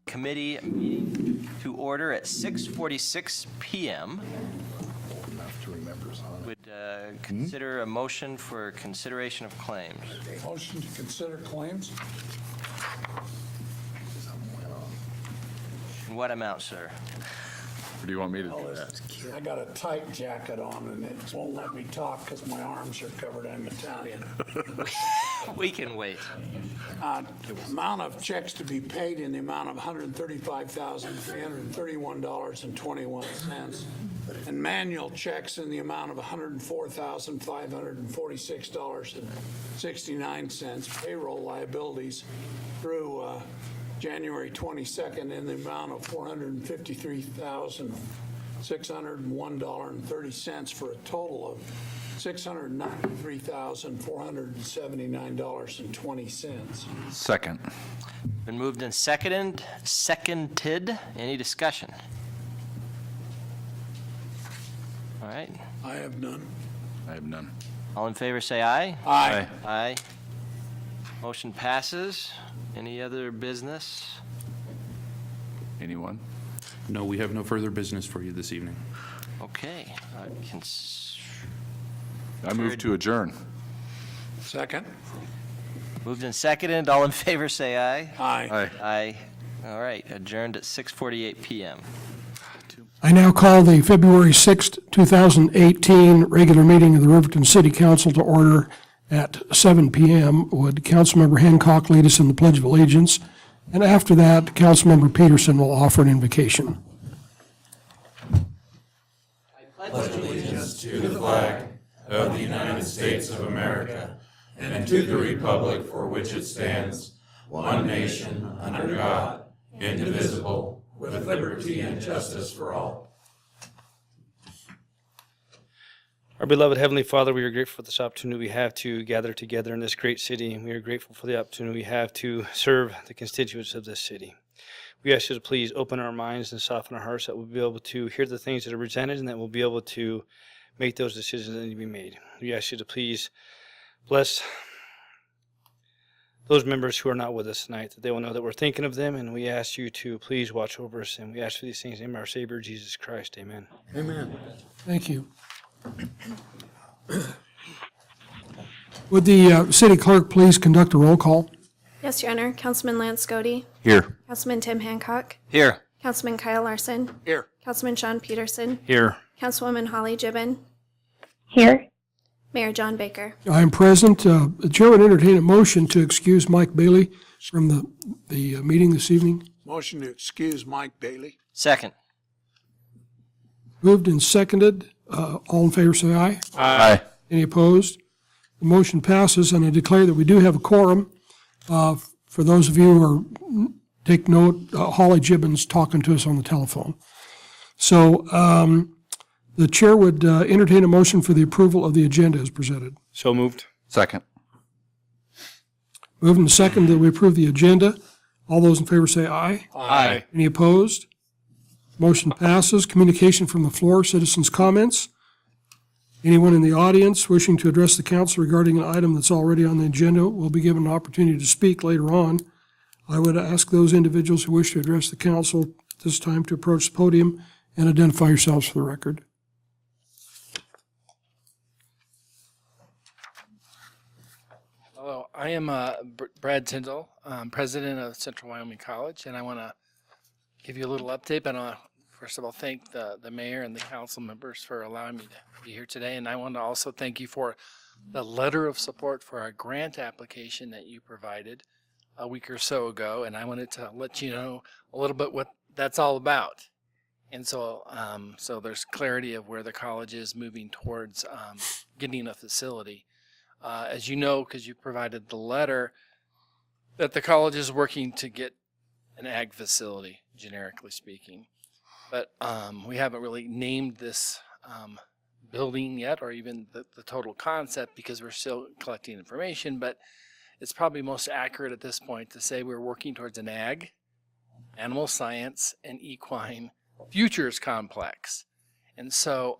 committee meeting to order at 6:46 p.m. Would consider a motion for consideration of claims. Motion to consider claims. In what amount, sir? Or do you want me to do that? I got a tight jacket on and it won't let me talk because my arms are covered in Italian. We can wait. Amount of checks to be paid in the amount of $135,331.21. And manual checks in the amount of $104,546.69. Payroll liabilities through January 22nd in the amount of $453,601.30 for a total of $693,479.20. Second. Been moved and seconded. Any discussion? All right. I have none. I have none. All in favor, say aye. Aye. Aye. Motion passes. Any other business? Anyone? No, we have no further business for you this evening. Okay. I move to adjourn. Second. Moved and seconded. All in favor, say aye. Aye. Aye. Aye. All right. Adjourned at 6:48 p.m. I now call the February 6th, 2018 regular meeting of the Riverton City Council to order at 7 p.m. Would Councilmember Hancock lead us in the Pledge of Allegiance? And after that, Councilmember Peterson will offer an invocation. I pledge allegiance to the flag of the United States of America and to the republic for which it stands, one nation, under God, indivisible, with liberty and justice for all. Our beloved Heavenly Father, we are grateful for this opportunity we have to gather together in this great city. We are grateful for the opportunity we have to serve the constituents of this city. We ask you to please open our minds and soften our hearts that we'll be able to hear the things that are presented and that we'll be able to make those decisions that need to be made. We ask you to please bless those members who are not with us tonight, that they will know that we're thinking of them, and we ask you to please watch over us, and we ask for these things in the name of our Savior, Jesus Christ. Amen. Amen. Thank you. Would the city clerk please conduct a roll call? Yes, Your Honor. Councilman Lance Scody. Here. Councilman Tim Hancock. Here. Councilman Kyle Larson. Here. Councilman Sean Peterson. Here. Councilwoman Holly Gibbon. Here. Mayor John Baker. I am present. The chair would entertain a motion to excuse Mike Bailey from the meeting this evening. Motion to excuse Mike Bailey. Second. Moved and seconded. All in favor, say aye. Aye. Any opposed? The motion passes, and I declare that we do have a quorum. For those of you who are, take note, Holly Gibbons talking to us on the telephone. So the chair would entertain a motion for the approval of the agenda as presented. So moved. Second. Moved and seconded that we approve the agenda. All those in favor say aye. Aye. Any opposed? Motion passes. Communication from the floor, citizens' comments. Anyone in the audience wishing to address the council regarding an item that's already on the agenda will be given an opportunity to speak later on. I would ask those individuals who wish to address the council at this time to approach the podium and identify yourselves for the record. Hello, I am Brad Tyndall, president of Central Wyoming College, and I want to give you a little update. But I want to, first of all, thank the mayor and the council members for allowing me to be here today. And I want to also thank you for the letter of support for our grant application that you provided a week or so ago. And I wanted to let you know a little bit what that's all about. And so, so there's clarity of where the college is moving towards getting a facility. As you know, because you provided the letter, that the college is working to get an ag facility, generically speaking. But we haven't really named this building yet, or even the total concept, because we're still collecting information. But it's probably most accurate at this point to say we're working towards an ag, animal science, and equine futures complex. And so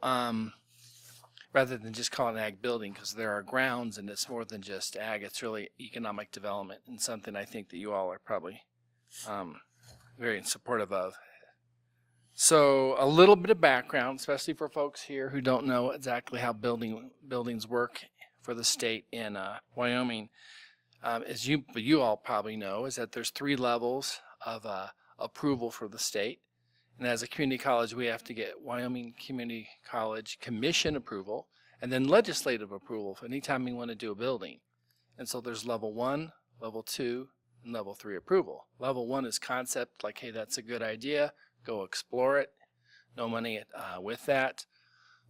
rather than just call it an ag building, because there are grounds and it's more than just ag, it's really economic development, and something I think that you all are probably very supportive of. So a little bit of background, especially for folks here who don't know exactly how buildings work for the state in Wyoming. As you all probably know, is that there's 3 levels of approval for the state. And as a community college, we have to get Wyoming Community College Commission approval and then legislative approval for anytime we want to do a building. And so there's level 1, level 2, and level 3 approval. Level 1 is concept, like, hey, that's a good idea. Go explore it. No money with that.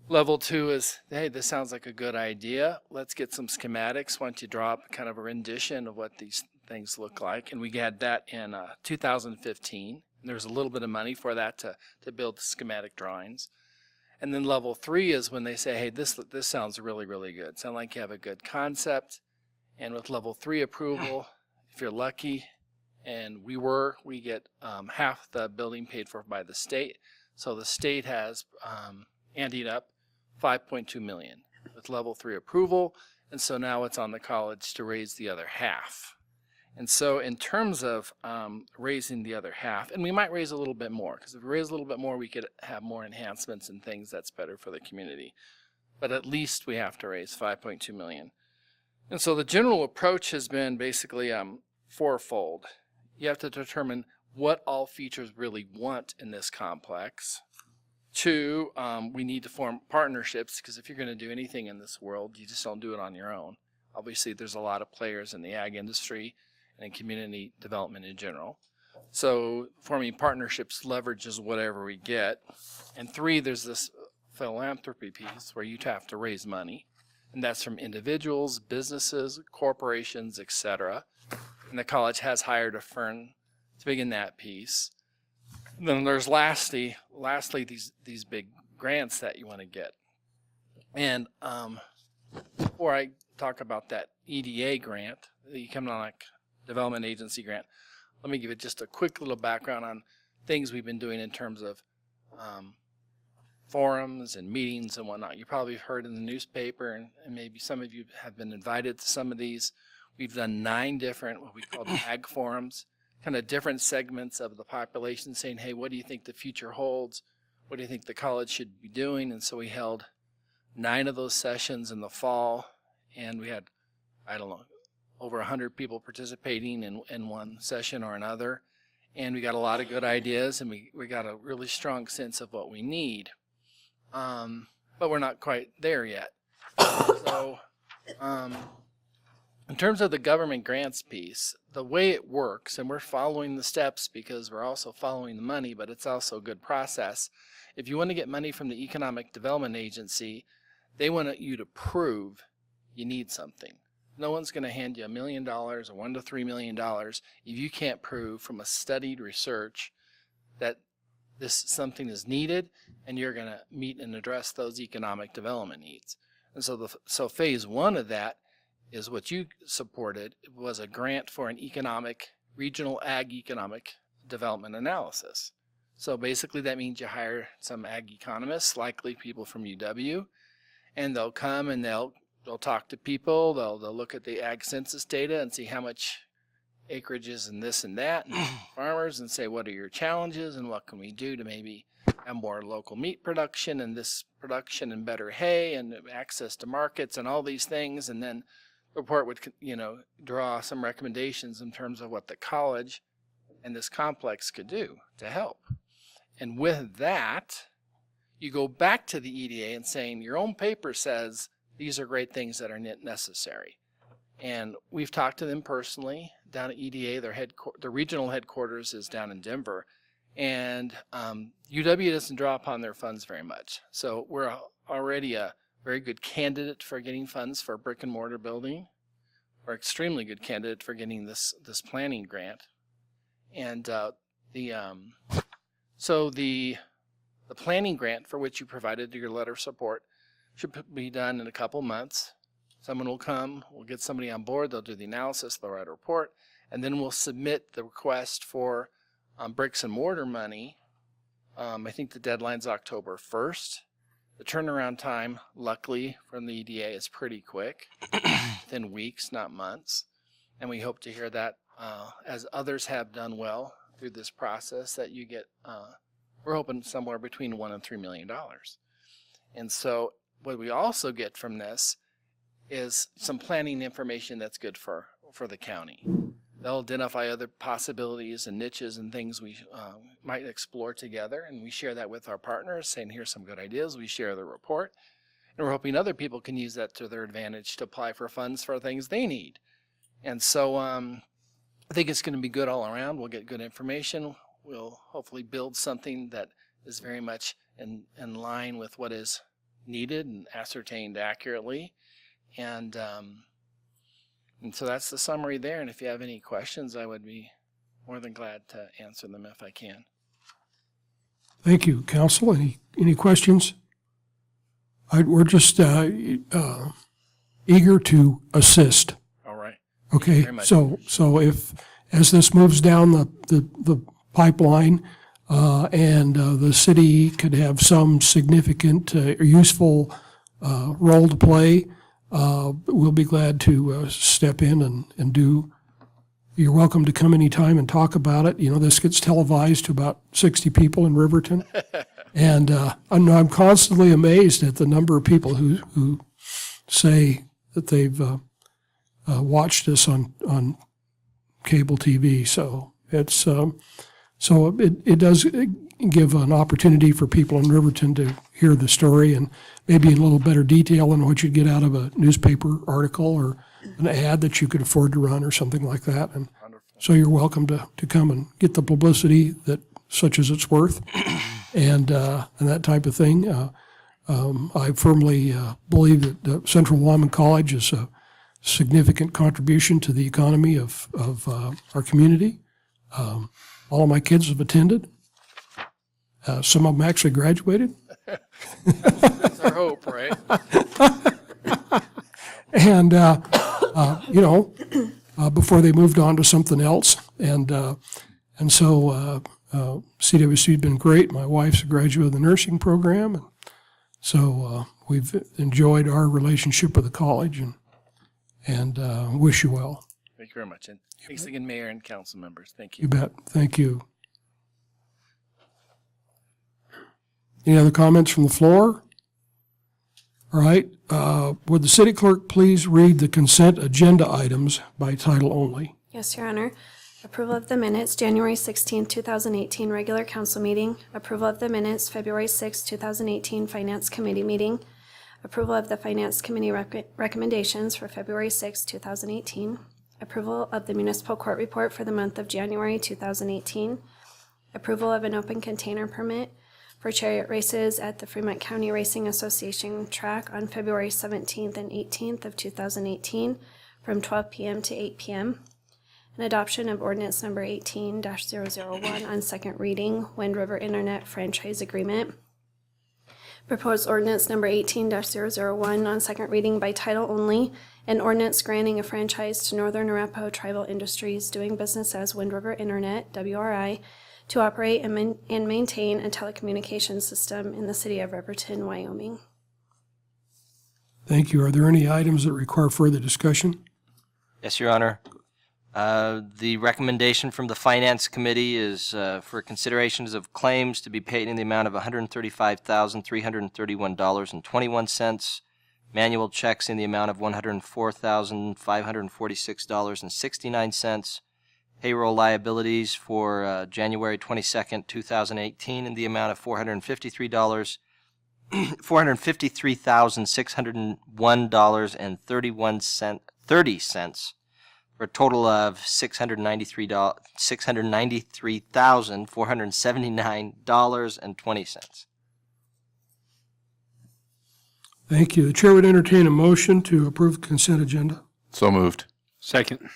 Level 2 is, hey, this sounds like a good idea. Let's get some schematics. Why don't you draw up kind of a rendition of what these things look like? And we had that in 2015. And there's a little bit of money for that to build the schematic drawings. And then level 3 is when they say, hey, this sounds really, really good. Sound like you have a good concept. And with level 3 approval, if you're lucky, and we get half the building paid for by the state. So the state has anteed up $5.2 million with level 3 approval. And so now it's on the college to raise the other half. And so in terms of raising the other half, and we might raise a little bit more, because if we raise a little bit more, we could have more enhancements and things that's better for the community. But at least we have to raise $5.2 million. And so the general approach has been basically fourfold. You have to determine what all features really want in this complex. 2, we need to form partnerships, because if you're going to do anything in this world, you just don't do it on your own. Obviously, there's a lot of players in the ag industry and in community development in general. So forming partnerships leverages whatever we get. And 3, there's this philanthropy piece where you have to raise money. And that's from individuals, businesses, corporations, etc. And the college has hired a firm to begin that piece. And then there's lastly these big grants that you want to get. And before I talk about that EDA grant, the Economic Development Agency grant, let me give it just a quick little background on things we've been doing in terms of forums and meetings and whatnot. You probably heard in the newspaper, and maybe some of you have been invited to some of these. We've done 9 different, what we call ag forums, kind of different segments of the population saying, hey, what do you think the future holds? What do you think the college should be doing? And so we held 9 of those sessions in the fall, and we had, I don't know, over 100 people participating in one session or another. And we got a lot of good ideas, and we got a really strong sense of what we need. But we're not quite there yet. So in terms of the government grants piece, the way it works, and we're following the steps because we're also following the money, but it's also a good process. If you want to get money from the Economic Development Agency, they want you to prove you need something. No one's going to hand you $1 million or $1 to $3 million if you can't prove from a studied research that this something is needed and you're going to meet and address those economic development needs. And so phase 1 of that is what you supported. It was a grant for an regional ag economic development analysis. So basically that means you hire some ag economists, likely people from UW, and they'll come and they'll talk to people, they'll look at the ag census data and see how much acreage is in this and that, and farmers, and say, what are your challenges and what can we do to maybe have more local meat production and this production and better hay and access to markets and all these things. And then the report would, draw some recommendations in terms of what the college and this complex could do to help. And with that, you go back to the EDA and saying your own paper says these are great things that are necessary. And we've talked to them personally down at EDA. Their regional headquarters is down in Denver. And UW doesn't draw upon their funds very much. So we're already a very good candidate for getting funds for a brick and mortar building. We're an extremely good candidate for getting this planning grant. And the planning grant for which you provided your letter of support should be done in a couple months. Someone will come, we'll get somebody on board, they'll do the analysis, they'll write a report, and then we'll submit the request for bricks and mortar money. I think the deadline's October 1st. The turnaround time, luckily, from the EDA is pretty quick, within weeks, not months. And we hope to hear that as others have done well through this process that you get, we're hoping somewhere between $1 and $3 million. And so what we also get from this is some planning information that's good for the county. They'll identify other possibilities and niches and things we might explore together, and we share that with our partners, saying here's some good ideas. We share the report, and we're hoping other people can use that to their advantage to apply for funds for things they need. And so I think it's going to be good all around. We'll get good information. We'll hopefully build something that is very much in line with what is needed and ascertained accurately. And so that's the summary there. And if you have any questions, I would be more than glad to answer them if I can. Thank you, Council. Any questions? We're just eager to assist. All right. Okay, very much. so if, as this moves down the pipeline, and the city could have some significant or useful role to play, we'll be glad to step in and do. You're welcome to come anytime and talk about it. You know, this gets televised to about 60 people in Riverton. And I'm constantly amazed at the number of people who say that they've watched us on cable TV. So it's it does give an opportunity for people in Riverton to hear the story and maybe in a little better detail than what you'd get out of a newspaper article or an ad that you could afford to run or something like that. And so you're welcome to come and get the publicity that such as it's worth and that type of thing. I firmly believe that Central Wyoming College is a significant contribution to the economy of our community. All of my kids have attended. Some of them actually graduated. That's our hope, right? And, before they moved on to something else. And so CWC has been great. My wife's a graduate of the nursing program. And so we've enjoyed our relationship with the college and wish you well. Thank you very much. And thanks again, Mayor and council members. Thank you. You bet. Thank you. Any other comments from the floor? All right. Would the city clerk please read the consent agenda items by title only? Yes, Your Honor. Approval of the minutes, January 16, 2018, regular council meeting. Approval of the minutes, February 6, 2018, Finance Committee meeting. Approval of the Finance Committee recommendations for February 6, 2018. Approval of the municipal court report for the month of January 2018. Approval of an open container permit for chariot races at the Fremont County Racing Association track on February 17th and 18th of 2018 from 12 p.m. to 8 p.m. An adoption of ordinance number 18-001 on second reading, Wind River Internet Franchise Agreement. Proposed ordinance number 18-001 on second reading by title only, an ordinance granting a franchise to Northern Arapaho Tribal Industries doing business as Wind River Internet, WRI, to operate and maintain a telecommunications system in the city of Riverton, Wyoming. Thank you. Are there any items that require further discussion? Yes, Your Honor. The recommendation from the Finance Committee is for considerations of claims to be paid in the amount of $135,331.21, manual checks in the amount of $104,546.69, payroll liabilities for January 22nd, 2018 in the amount of $453,601.30 for a total of $693,479.20. Thank you. The chair would entertain a motion to approve the consent agenda. So moved. Second.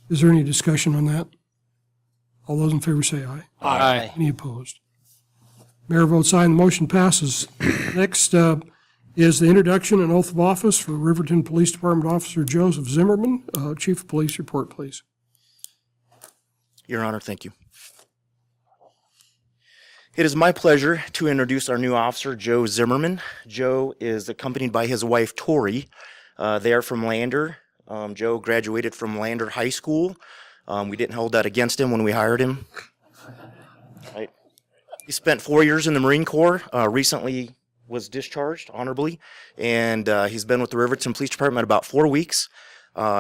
Is there any discussion on that? All those in favor say aye. Aye. Any opposed? Mayor votes aye and the motion passes. Next is the introduction and oath of office for Riverton Police Department Officer Joseph Zimmerman. Chief of Police, report, please. Your Honor, thank you. It is my pleasure to introduce our new officer, Joe Zimmerman. Joe is accompanied by his wife, Tori. They are from Lander. Joe graduated from Lander High School We didn't hold that against him when we hired him. Right. He spent 4 years in the Marine Corps, recently was discharged honorably, and he's been with the Riverton Police Department about 4 weeks.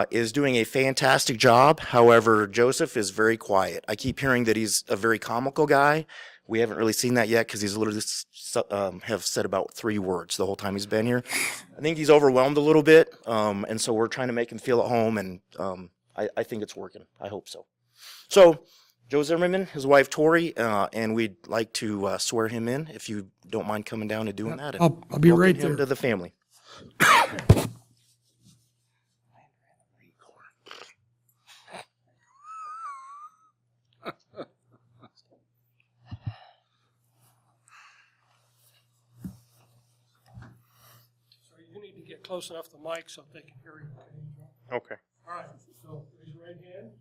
Is doing a fantastic job. However, Joseph is very quiet. I keep hearing that he's a very comical guy. We haven't really seen that yet because he's literally have said about 3 words the whole time he's been here. I think he's overwhelmed a little bit, and so we're trying to make him feel at home, and I think it's working. I hope so. So, Joe Zimmerman, his wife Tori, and we'd like to swear him in if you don't mind coming down and doing that. And I'll be right welcome him there. to the family. So you need to get close enough to the mic so they can hear you. Okay. All right, so raise your right hand.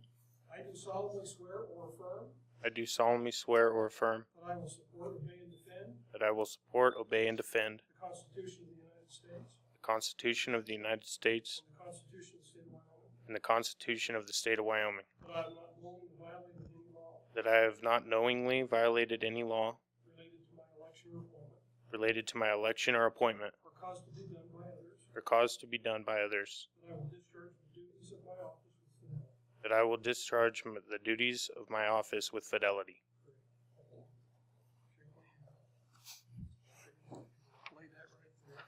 I do solemnly swear or affirm I do solemnly swear or affirm that I will support, obey, and defend that I will support, obey, and defend the Constitution of the United States the Constitution of the United States and the Constitution of the State of Wyoming, and the Constitution of the State of Wyoming, that I have not knowingly violated any law that I have not knowingly violated any law related to my election or appointment related to my election or appointment or cause to be done by others, or cause to be done by others, that I will discharge the duties of my office with that I will discharge the duties of my office with fidelity. Lay that right there.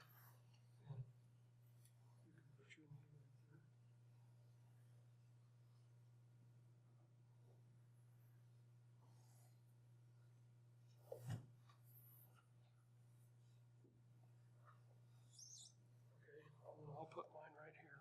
You can put your name right there. Okay, I'll put mine right here.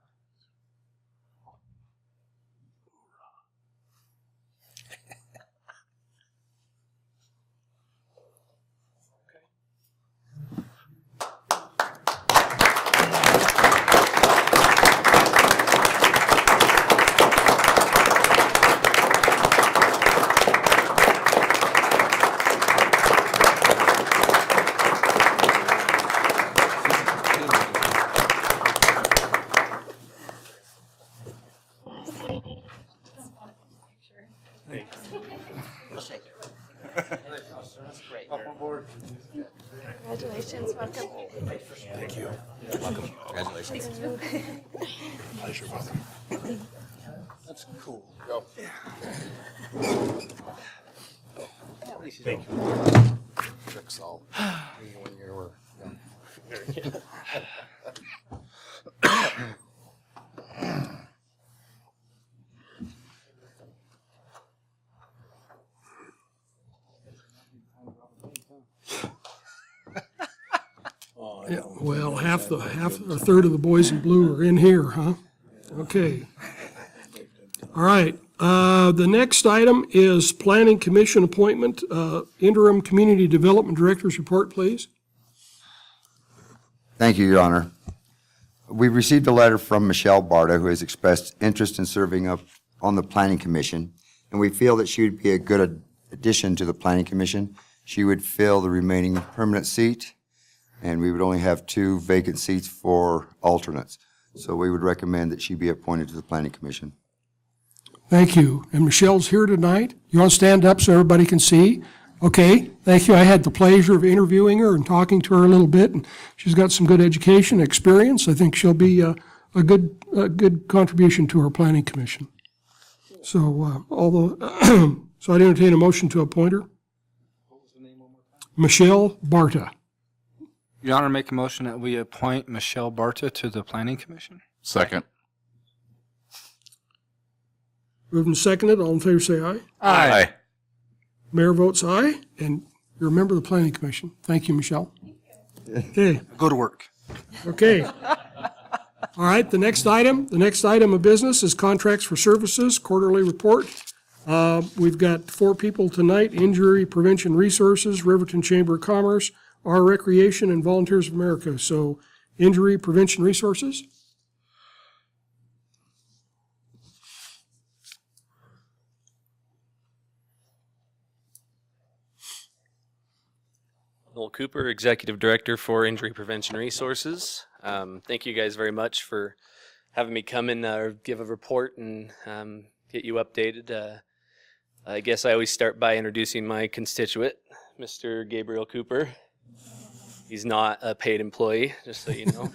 Congratulations, welcome. Thank you. Congratulations. Pleasure, brother. That's cool. Go. Thank you. Tricks all. When you were young. Yeah, well, a third of the boys in blue are in here, huh? Okay. All right, the next item is Planning Commission appointment, interim Community Development Director's report, please. Thank you, Your Honor. We received a letter from Michelle Barta, who has expressed interest in serving up on the Planning Commission, and we feel that she would be a good addition to the Planning Commission. She would fill the remaining permanent seat, and we would only have 2 vacant seats for alternates. So we would recommend that she be appointed to the Planning Commission. Thank you. And Michelle's here tonight. You want to stand up so everybody can see? Okay, thank you. I had the pleasure of interviewing her and talking to her a little bit, and she's got some good education experience. I think she'll be a good contribution to our Planning Commission. So, so I'd entertain a motion to appoint her. What was the name one more time? Michelle Barta. Your Honor, make a motion that we appoint Michelle Barta to the Planning Commission. Second. Moved and seconded. All in favor say aye. Aye. Mayor votes aye, and you're a member of the Planning Commission. Thank you, Michelle. Okay. Go to work. Okay. All right, the next item of business is contracts for services, quarterly report. We've got 4 people tonight: Injury Prevention Resources, Riverton Chamber of Commerce, Our Recreation, and Volunteers of America. So, Injury Prevention Resources. Noel Cooper, Executive Director for Injury Prevention Resources. Thank you guys very much for having me come and give a report and get you updated. I guess I always start by introducing my constituent, Mr. Gabriel Cooper. He's not a paid employee, just so you know.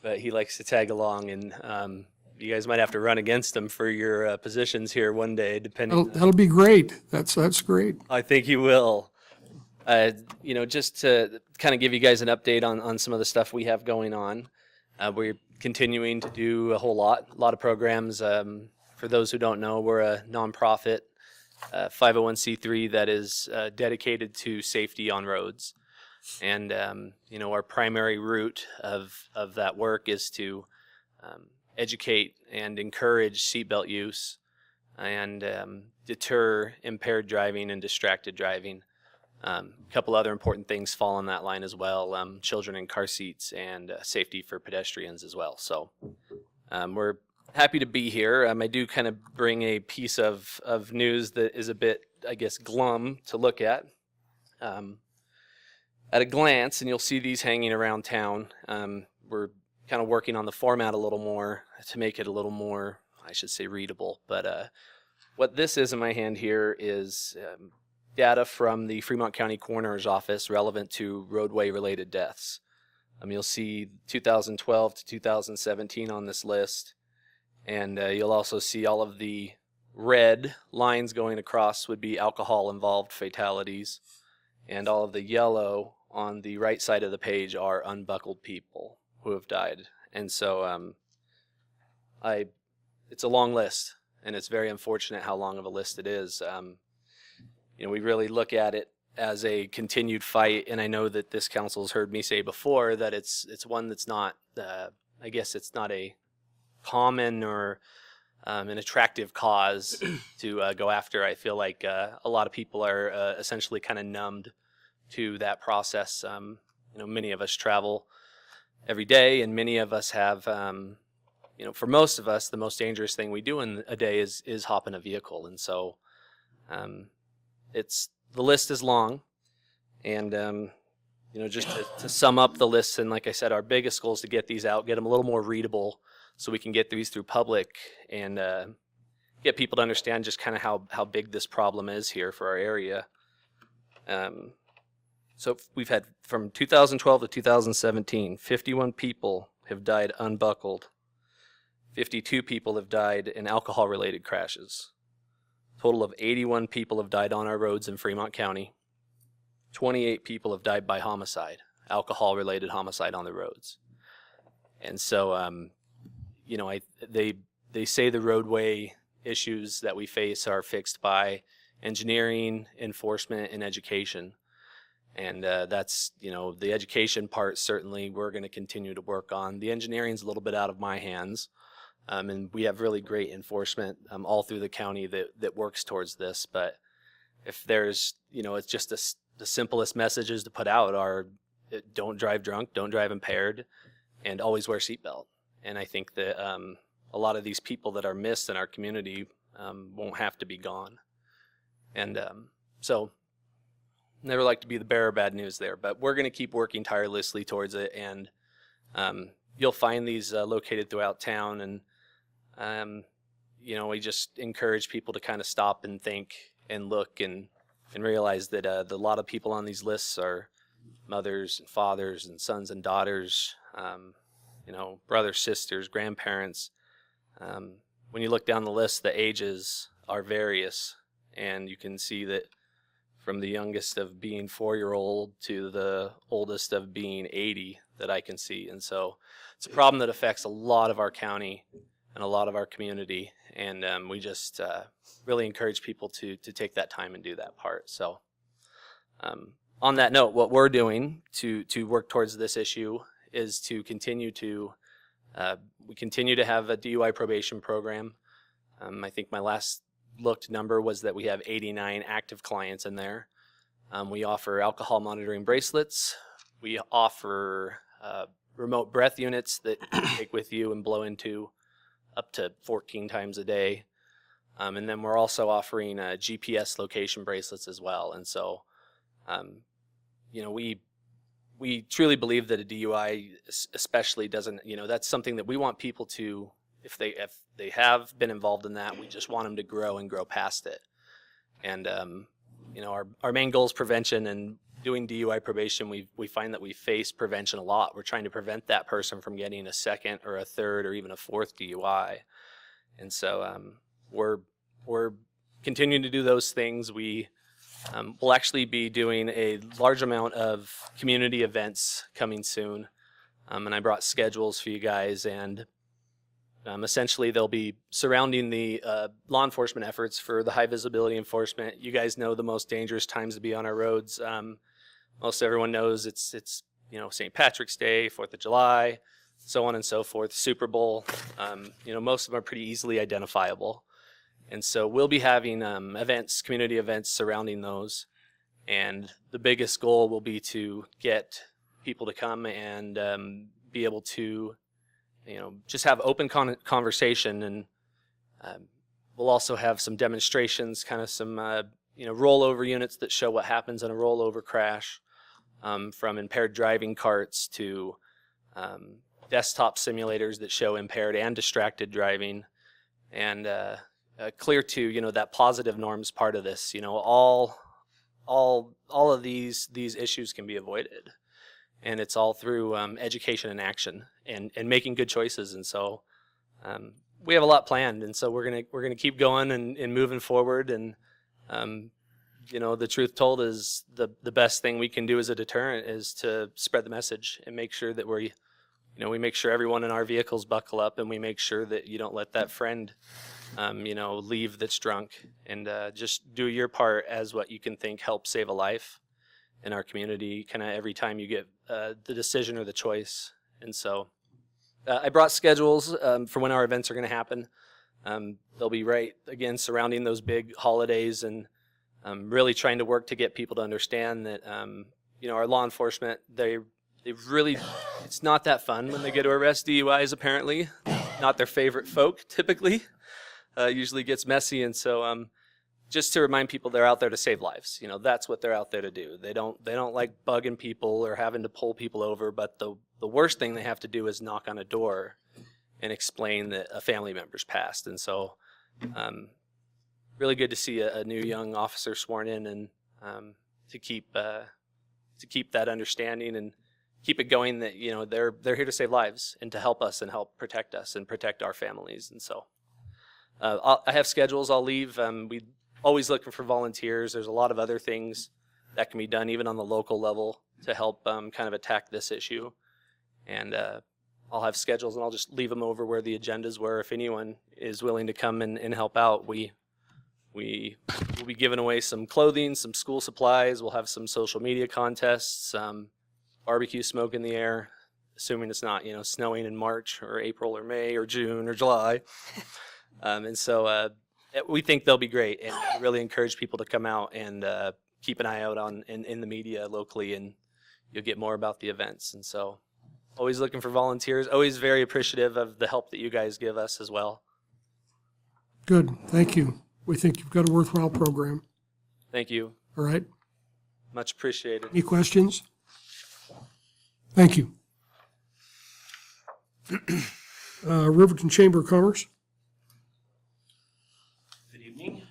But he likes to tag along, and you guys might have to run against him for your positions here one day, depending. That'll be great. That's great. I think you will. Just to kind of give you guys an update on some of the stuff we have going on. We're continuing to do a lot of programs. For those who don't know, we're a nonprofit 501c3 that is dedicated to safety on roads. And, our primary route of that work is to educate and encourage seatbelt use and deter impaired driving and distracted driving. A couple other important things fall on that line as well, children in car seats and safety for pedestrians as well. So we're happy to be here. I do kind of bring a piece of news that is a bit, I guess, glum to look at. At a glance, and you'll see these hanging around town, we're kind of working on the format a little more to make it a little more, I should say, readable. But what this is in my hand here is data from the Fremont County Coroner's Office relevant to roadway-related deaths. You'll see 2012 to 2017 on this list, and you'll also see all of the red lines going across would be alcohol-involved fatalities, and all of the yellow on the right side of the page are unbuckled people who have died. And so it's a long list, and it's very unfortunate how long of a list it is. We really look at it as a continued fight, and I know that this council's heard me say before that it's one that's not, I guess it's not a common or an attractive cause to go after. I feel like a lot of people are essentially kind of numbed to that process. Many of us travel every day, and many of us have, for most of us, the most dangerous thing we do in a day is hop in a vehicle. And so the list is long, and just to sum up the list, and like I said, our biggest goal is to get these out, get them a little more readable, so we can get these through public and get people to understand just kind of how big this problem is here for our area. So we've had from 2012 to 2017, 51 people have died unbuckled. 52 people have died in alcohol-related crashes. Total of 81 people have died on our roads in Fremont County. 28 people have died by homicide, alcohol-related homicide on the roads. And so, they say the roadway issues that we face are fixed by engineering, enforcement, and education. And that's, the education part, certainly we're going to continue to work on. The engineering's a little bit out of my hands. And we have really great enforcement all through the county that works towards this. But if there's, it's just the simplest messages to put out are don't drive drunk, don't drive impaired, and always wear seatbelt. And I think that a lot of these people that are missed in our community won't have to be gone. And so never like to be the bearer of bad news there, but we're going to keep working tirelessly towards it. And you'll find these located throughout town. And we just encourage people to kind of stop and think and look and realize that a lot of people on these lists are mothers and fathers and sons and daughters, brothers, sisters, grandparents. When you look down the list, the ages are various, and you can see that from the youngest of being 4-year-old to the oldest of being 80 that I can see. And so it's a problem that affects a lot of our county and a lot of our community. And we just really encourage people to take that time and do that part. So on that note, what we're doing to work towards this issue is to continue to, we continue to have a DUI probation program. I think my last looked number was that we have 89 active clients in there. We offer alcohol monitoring bracelets. We offer remote breath units that you take with you and blow into up to 14 times a day. And then we're also offering GPS location bracelets as well. And so, we truly believe that a DUI especially doesn't, that's something that we want people to if they have been involved in that, we just want them to grow and grow past it. And you know, our main goal is prevention, and doing DUI probation, we find that we face prevention a lot. We're trying to prevent that person from getting a second or a third or even a fourth DUI. And so we're continuing to do those things. We will actually be doing a large amount of community events coming soon. And I brought schedules for you guys, and essentially they'll be surrounding the law enforcement efforts for the high visibility enforcement. You guys know the most dangerous times to be on our roads. Most everyone knows it's you know, St. Patrick's Day, 4th of July, so on and so forth, Super Bowl. You know, most of them are pretty easily identifiable. And so we'll be having events, community events surrounding those. And the biggest goal will be to get people to come and be able to, you know, just have open conversation. And we'll also have some demonstrations, kind of some, you know, rollover units that show what happens in a rollover crash, from impaired driving carts to desktop simulators that show impaired and distracted driving, and clear to, you know, that positive norms part of this. You know, all of these issues can be avoided, and it's all through education and action and making good choices. And so we have a lot planned, and so we're gonna keep going and moving forward. And you know, the truth told is the best thing we can do as a deterrent is to spread the message and make sure that we make sure everyone in our vehicles buckle up, and we make sure that you don't let that friend you know, leave that's drunk. And just do your part as what you can think helps save a life in our community, kind of every time you get the decision or the choice. And so I brought schedules for when our events are going to happen. They'll be right, again, surrounding those big holidays, and really trying to work to get people to understand that, you know, our law enforcement, they really, it's not that fun when they get to arrest DUIs, apparently. Not their favorite folk, typically. Usually gets messy. And so just to remind people, they're out there to save lives. You know, that's what they're out there to do. They don't like bugging people or having to pull people over, but the worst thing they have to do is knock on a door and explain that a family member's passed. And so really good to see a new young officer sworn in, and to keep that understanding and keep it going, that, you know, they're here to save lives and to help us and help protect us and protect our families. And so I have schedules I'll leave. We always looking for volunteers. There's a lot of other things that can be done even on the local level to help kind of attack this issue. And I'll have schedules, and I'll just leave them over where the agendas were. If anyone is willing to come and help out, we'll be giving away some clothing, some school supplies. We'll have some social media contests, barbecue smoke in the air, assuming it's not, you know, snowing in March or April or May or June or July. And so we think they'll be great, and we really encourage people to come out and keep an eye out in the media locally, and you'll get more about the events. And so always looking for volunteers, always very appreciative of the help that you guys give us as well. Good, thank you. We think you've got a worthwhile program. Thank you. All right. Much appreciated. Any questions? Thank you. Riverton Chamber of Commerce. Good evening.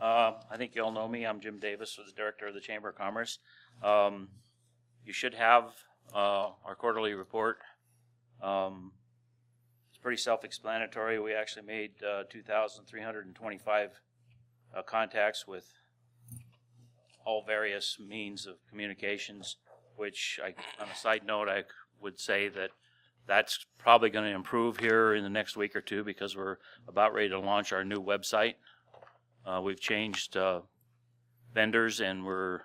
I think you all know me. I'm Jim Davis, the Director of the Chamber of Commerce. You should have our quarterly report. It's pretty self-explanatory. We actually made 2,325 contacts with all various means of communications, which, on a side note, I would say that that's probably going to improve here in the next week or two, because we're about ready to launch our new website. We've changed vendors, and we're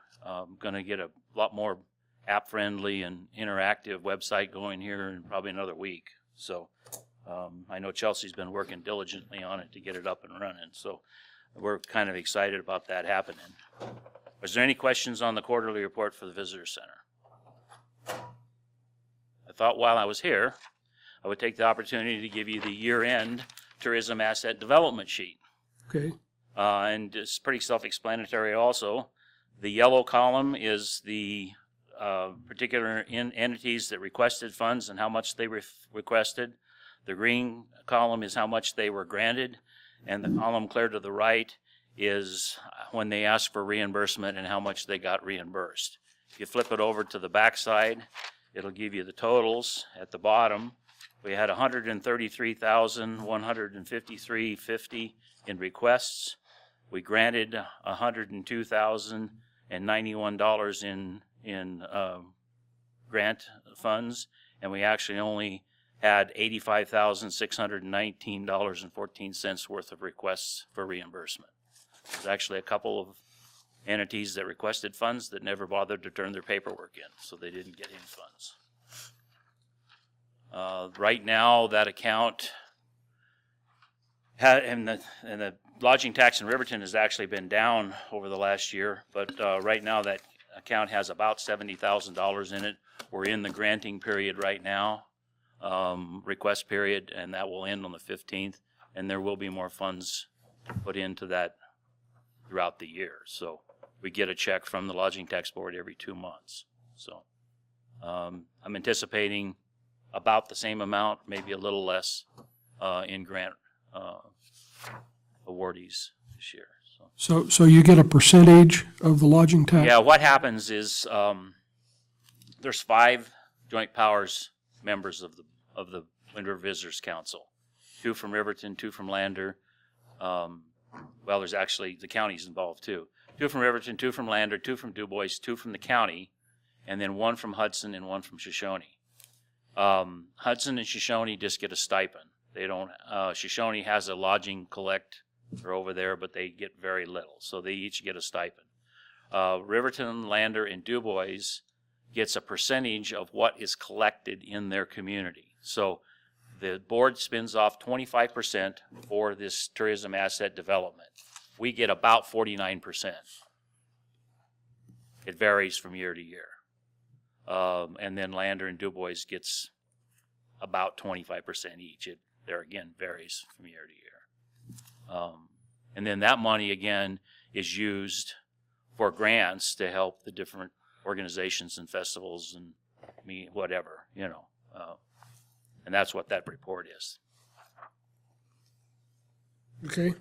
going to get a lot more app-friendly and interactive website going here in probably another week. So I know Chelsea's been working diligently on it to get it up and running. So we're kind of excited about that happening. Was there any questions on the quarterly report for the Visitor Center? I thought while I was here, I would take the opportunity to give you the year-end tourism asset development sheet. Okay. And it's pretty self-explanatory also. The yellow column is the particular entities that requested funds and how much they requested. The green column is how much they were granted, and the column clear to the right is when they asked for reimbursement and how much they got reimbursed. If you flip it over to the back side, it'll give you the totals at the bottom. We had $133,153.50 in requests. We granted $102,091 in grant funds, and we actually only had $85,619.14 worth of requests for reimbursement. There's actually a couple of entities that requested funds that never bothered to turn their paperwork in, so they didn't get any funds. Right now, that account and the lodging tax in Riverton has actually been down over the last year, but right now that account has about $70,000 in it. We're in the granting period right now, request period, and that will end on the 15th, and there will be more funds put into that throughout the year. So we get a check from the Lodging Tax Board every 2 months. So I'm anticipating about the same amount, maybe a little less, in grant awardees this year. So you get a percentage of the lodging tax? Yeah, what happens is there's 5 joint powers members of the Wind River Visitors Council, 2 from Riverton, 2 from Lander. Well, there's actually the county's involved too. 2 from Riverton, 2 from Lander, 2 from Du Bois, 2 from the county, and then 1 from Hudson and 1 from Shoshone. Hudson and Shoshone just get a stipend. They don't. Shoshone has a lodging collector over there, but they get very little, so they each get a stipend. Riverton, Lander, and Du Bois gets a percentage of what is collected in their community. So the board spins off 25% for this tourism asset development. We get about 49%. It varies from year to year. And then Lander and Du Bois gets about 25% each. It there again varies from year to year. And then that money again is used for grants to help the different organizations and festivals and whatever, you know. And that's what that report is. Okay.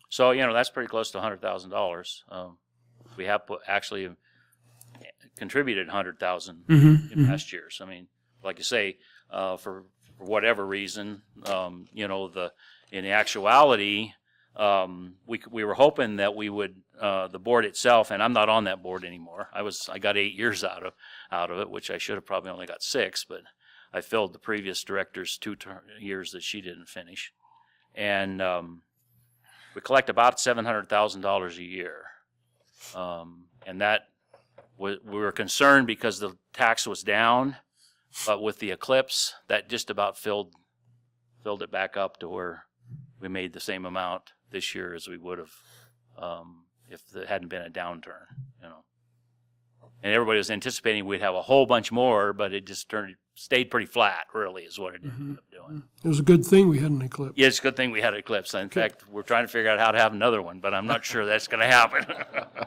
So, you know, that's pretty close to $100,000. We have actually contributed $100,000 in past years. I mean, like you say, for whatever reason, you know, in actuality, we were hoping that we would the board itself, and I'm not on that board anymore. I got 8 years out of it, which I should have probably only got 6, but I filled the previous director's 2 years that she didn't finish, and we collect about $700,000 a year, and that we were concerned because the tax was down, but with the eclipse, that just about filled it back up to where we made the same amount this year as we would have if there hadn't been a downturn, you know. And everybody was anticipating we'd have a whole bunch more, but it just stayed pretty flat, really, is what it ended up doing. It was a good thing we had an eclipse. Yeah, it's a good thing we had an eclipse. In fact, we're trying to figure out how to have another one, but I'm not sure that's going to happen.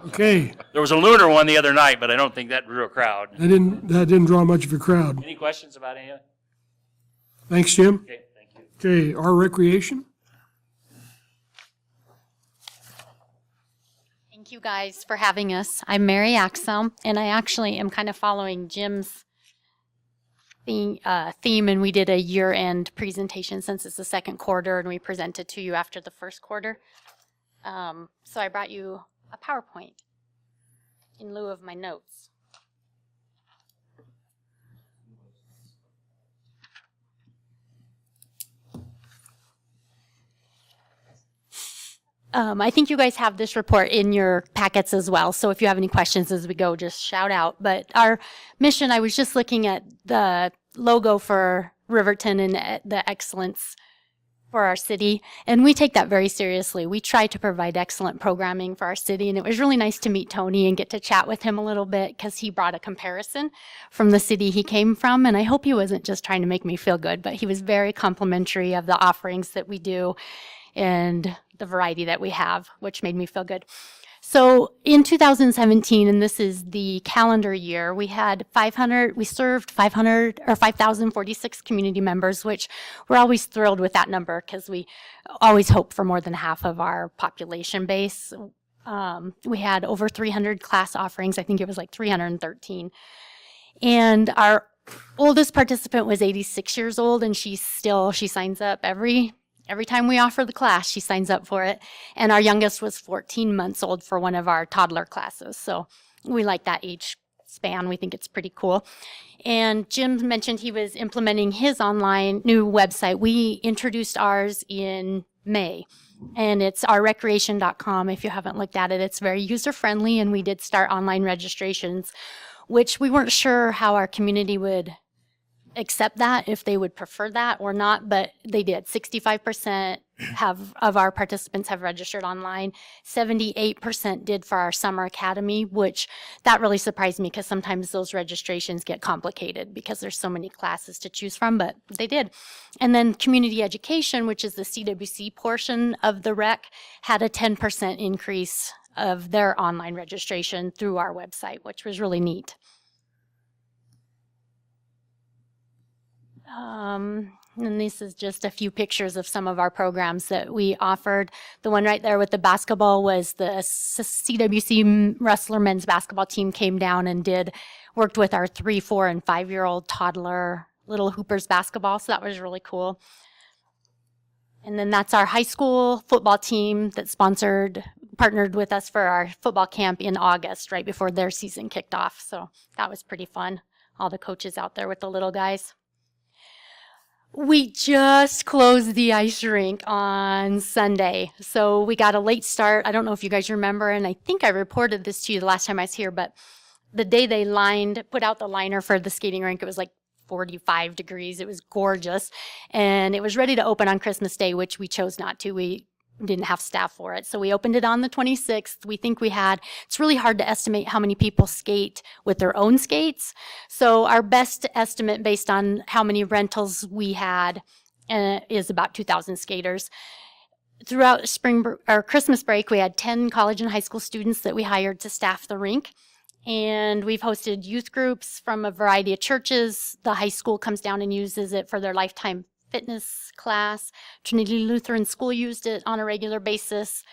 Okay. There was a lunar one the other night, but I don't think that drew a crowd. That didn't draw much of a crowd. Any questions about any of it? Thanks, Jim. Okay, thank you. Okay, our recreation? Thank you guys for having us. I'm Mary Axel, and I actually am kind of following Jim's theme, and we did a year-end presentation since it's the second quarter, and we presented to you after the first quarter. So I brought you a PowerPoint in lieu of my notes. I think you guys have this report in your packets as well, so if you have any questions as we go, just shout out. But our mission, I was just looking at the logo for Riverton and the excellence for our city, and we take that very seriously. We try to provide excellent programming for our city, and it was really nice to meet Tony and get to chat with him a little bit because he brought a comparison from the city he came from, and I hope he wasn't just trying to make me feel good, but he was very complimentary of the offerings that we do and the variety that we have, which made me feel good. So in 2017, and this is the calendar year, we served 5,046 community members, which we're always thrilled with that number because we always hope for more than half of our population base. We had over 300 class offerings. I think it was like 313. And our oldest participant was 86 years old, and she signs up every time we offer the class, she signs up for it. And our youngest was 14 months old for one of our toddler classes. So we like that age span. We think it's pretty cool. And Jim mentioned he was implementing his online new website. We introduced ours in May, and it's ourrecreation.com. If you haven't looked at it, it's very user-friendly, and we did start online registrations, which we weren't sure how our community would accept that, if they would prefer that or not, but they did. 65% of our participants have registered online. 78% did for our summer academy, which that really surprised me because sometimes those registrations get complicated because there's so many classes to choose from, but they did. And then community education, which is the CWC portion of the rec, had a 10% increase of their online registration through our website, which was really neat. And this is just a few pictures of some of our programs that we offered. The one right there with the basketball was the CWC Wrestler men's basketball team came down and worked with our 3, 4, and 5-year-old toddler Little Hoopers basketball, so that was really cool. And then that's our high school football team that partnered with us for our football camp in August, right before their season kicked off. So that was pretty fun. All the coaches out there with the little guys. We just closed the ice rink on Sunday, so we got a late start. I don't know if you guys remember, and I think I reported this to you the last time I was here, but the day they put out the liner for the skating rink, it was like 45 degrees. It was gorgeous, and it was ready to open on Christmas Day, which we chose not to. We didn't have staff for it, so we opened it on the 26th. We think it's really hard to estimate how many people skate with their own skates, so our best estimate based on how many rentals we had is about 2,000 skaters. Throughout Christmas break, we had 10 college and high school students that we hired to staff the rink, and we've hosted youth groups from a variety of churches. The high school comes down and uses it for their lifetime fitness class. Trinity Lutheran School used it on a regular basis.